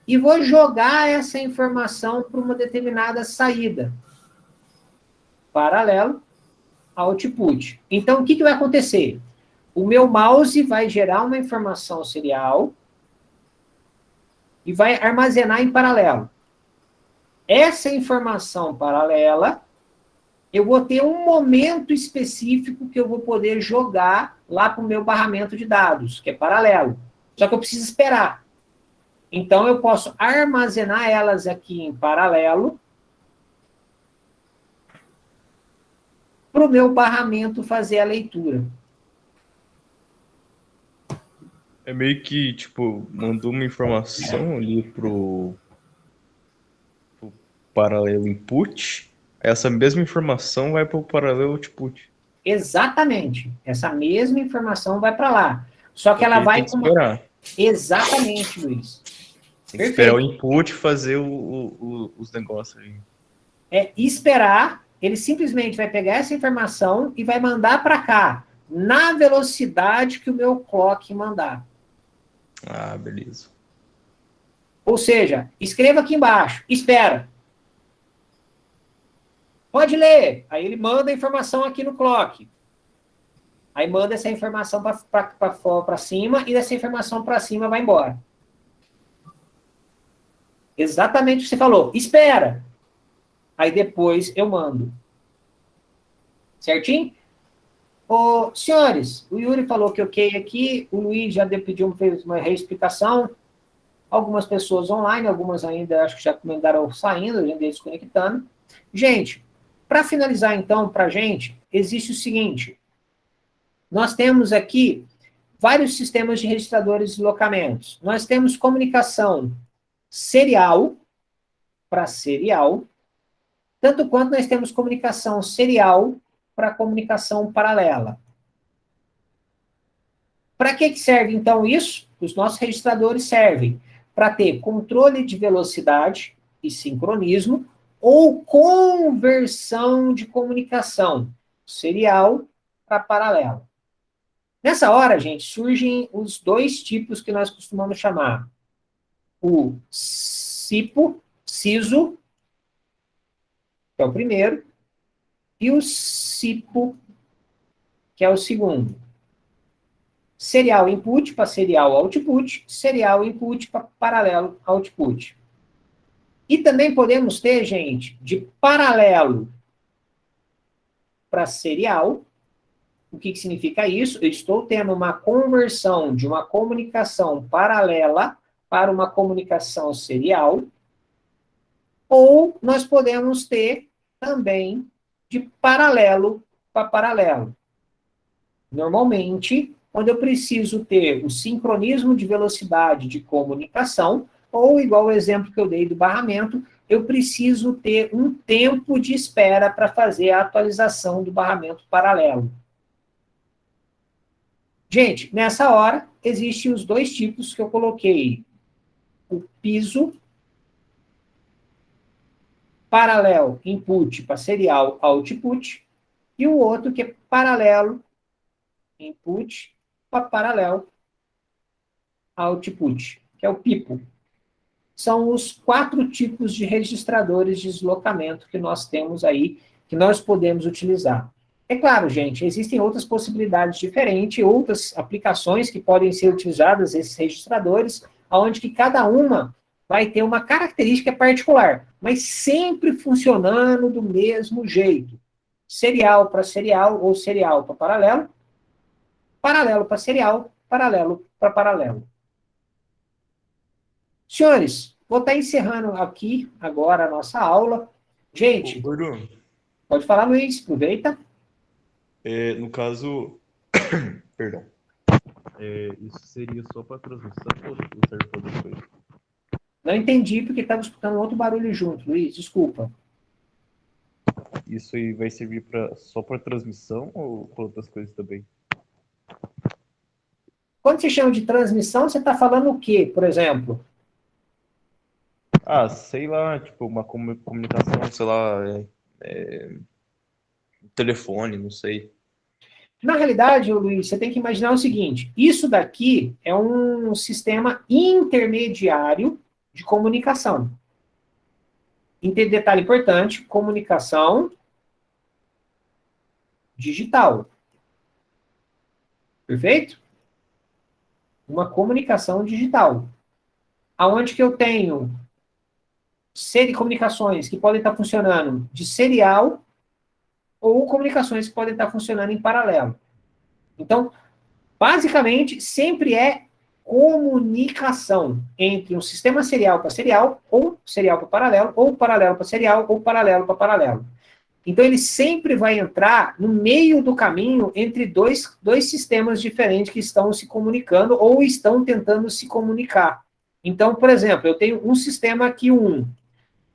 Speaker 1: e vou jogar essa informação para uma determinada saída. Paralelo output. Então, o que vai acontecer? O meu mouse vai gerar uma informação serial e vai armazenar em paralelo. essa informação paralela, eu vou ter um momento específico que eu vou poder jogar lá para o meu barramento de dados, que é paralelo. Só que eu preciso esperar. Então, eu posso armazenar elas aqui em paralelo para o meu barramento fazer a leitura.
Speaker 5: É meio que, tipo, mandou uma informação ali pro paralelo input, essa mesma informação vai pro paralelo output.
Speaker 1: Exatamente. Essa mesma informação vai para lá. Só que ela
Speaker 5: Porque
Speaker 1: vai
Speaker 5: tem que
Speaker 1: com uma...
Speaker 5: esperar.
Speaker 1: Exatamente, Luiz.
Speaker 5: Tem que esperar o
Speaker 1: Perfeito.
Speaker 5: input fazer os negócios aí.
Speaker 1: É esperar, ele simplesmente vai pegar essa informação e vai mandar para cá, na velocidade que o meu clock mandar.
Speaker 5: Ah, beleza.
Speaker 1: Ou seja, escreva aqui embaixo, espera. Pode ler. Aí ele manda a informação aqui no clock. Aí manda essa informação para cima e dessa informação para cima vai embora. Exatamente o que você falou. Espera. Aí depois eu mando. Certinho? Ô, senhores, o Yuri falou que ok aqui, o Luiz já pediu, fez uma reexplicação. Algumas pessoas online, algumas ainda acho que já mandaram saindo, a gente desconectando. Gente, para finalizar então, para a gente, existe o seguinte. Nós temos aqui vários sistemas de registradores e deslocamentos. Nós temos comunicação serial para serial, tanto quanto nós temos comunicação serial para comunicação paralela. Para que serve, então, isso? Os nossos registradores servem para ter controle de velocidade e sincronismo ou conversão de comunicação serial para paralela. Nessa hora, gente, surgem os dois tipos que nós costumamos chamar. O CISO, que é o primeiro, e o SIPO, que é o segundo. Serial input para serial output, serial input para paralelo output. E também podemos ter, gente, de paralelo para serial. O que significa isso? Eu estou tendo uma conversão de uma comunicação paralela para uma comunicação serial. Ou nós podemos ter também de paralelo para paralelo. Normalmente, quando eu preciso ter o sincronismo de velocidade de comunicação, ou igual o exemplo que eu dei do barramento, eu preciso ter um tempo de espera para fazer a atualização do barramento paralelo. Gente, nessa hora, existem os dois tipos que eu coloquei. O piso, paralelo input para serial output, e o outro que é paralelo input para paralelo output, que é o PIPO. São os 4 tipos de registradores de deslocamento que nós temos aí, que nós podemos utilizar. É claro, gente, existem outras possibilidades diferentes, outras aplicações que podem ser utilizadas, esses registradores, onde que cada uma vai ter uma característica particular, mas sempre funcionando do mesmo jeito. Serial para serial ou serial para paralelo para serial, paralelo para paralelo. Senhores, vou estar encerrando aqui agora a nossa aula. Gente,
Speaker 2: Bruno,
Speaker 1: pode falar, Luiz, aproveita.
Speaker 2: no caso, perdão, isso seria só para transmissão ou serve para outra coisa?
Speaker 1: Não entendi porque estava escutando outro barulho junto, Luiz, desculpa.
Speaker 5: Isso aí vai servir só para transmissão ou para outras coisas também?
Speaker 1: Quando você chama de transmissão, você está falando o quê, por exemplo?
Speaker 5: Ah, sei lá, tipo, uma comunicação, sei lá, telefone, não sei.
Speaker 1: Na realidade, Luiz, você tem que imaginar o seguinte, isso daqui é um sistema intermediário de comunicação. Detalhe importante, comunicação digital. Perfeito? Uma comunicação digital. Aonde que eu tenho comunicações que podem estar funcionando de serial ou comunicações que podem estar funcionando em paralelo. Então, basicamente, sempre é comunicação entre um sistema serial para serial, ou serial para paralelo, ou paralelo para serial, ou paralelo para paralelo. Então, ele sempre vai entrar no meio do caminho entre dois sistemas diferentes que estão se comunicando ou estão tentando se comunicar. Então, por exemplo, eu tenho um sistema aqui 1,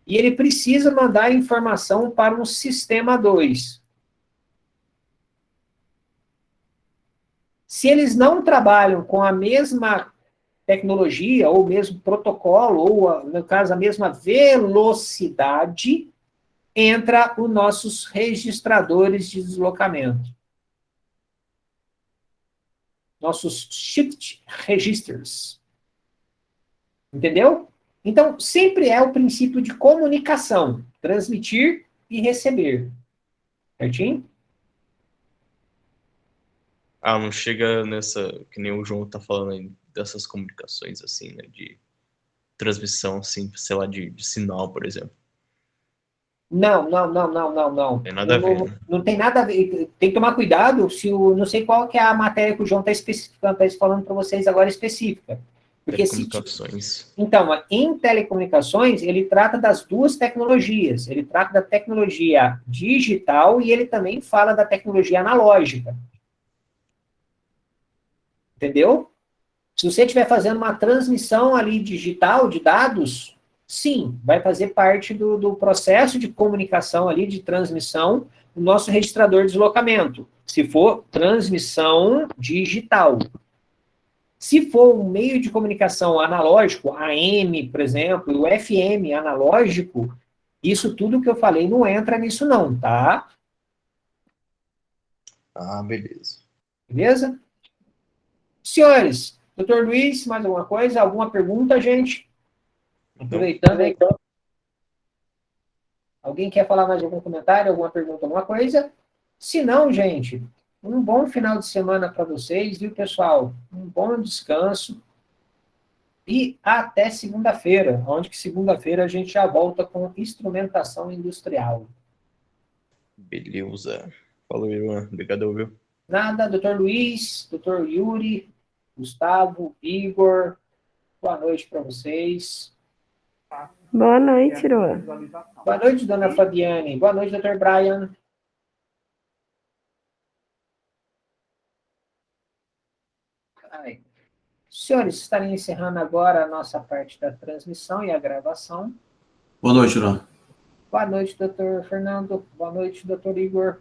Speaker 1: e ele precisa mandar informação para um sistema 2. Se eles não trabalham com a mesma tecnologia, ou mesmo protocolo, ou, no caso, a mesma velocidade, entra os nossos registradores de deslocamento. Nossos shift registers. Entendeu? Então, sempre é o princípio de comunicação. Transmitir e receber. Certinho?
Speaker 5: Ah, não chega nessa, que nem o João tá falando aí, dessas comunicações, assim, né, de transmissão, assim, sei lá, de sinal, por exemplo.
Speaker 1: Não.
Speaker 5: Tem nada a ver, né?
Speaker 1: Não tem nada a ver. Tem que tomar cuidado se não sei qual que é a matéria que o João está especificando, está falando para vocês agora específica. Porque
Speaker 5: Telecomunicações.
Speaker 1: então, em telecomunicações, ele trata das duas tecnologias. Ele trata da tecnologia digital e ele também fala da tecnologia analógica. Entendeu? Se você estiver fazendo uma transmissão ali digital de dados, sim, vai fazer parte do processo de comunicação ali, de transmissão, do nosso registrador de deslocamento. Se for transmissão digital. Se for um meio de comunicação analógico, AM, por exemplo, e o FM analógico, isso tudo que eu falei não entra nisso não, tá?
Speaker 5: Ah, beleza.
Speaker 1: Beleza? Senhores, Dr. Luiz, mais alguma coisa? Alguma pergunta, gente? Aproveitando aí. Alguém quer falar mais algum comentário, alguma pergunta, alguma coisa? Se não, gente, um bom final de semana para vocês, viu, pessoal? Um bom descanso. E até segunda-feira, onde que segunda-feira a gente já volta com instrumentação industrial.
Speaker 5: Beleza. Falou, Ivan. Obrigado, viu?
Speaker 1: Nada, Dr. Luiz, Dr. Yuri, Gustavo, Igor, boa noite para vocês.
Speaker 6: Boa noite, Luan.
Speaker 1: Boa noite, dona Fabiane. Boa noite, Dr. Brian. Ai. Senhores, estarei encerrando agora a nossa parte da transmissão e a gravação.
Speaker 3: Boa noite, Luan.
Speaker 1: Boa noite, Dr. Fernando. Boa noite, Dr. Igor.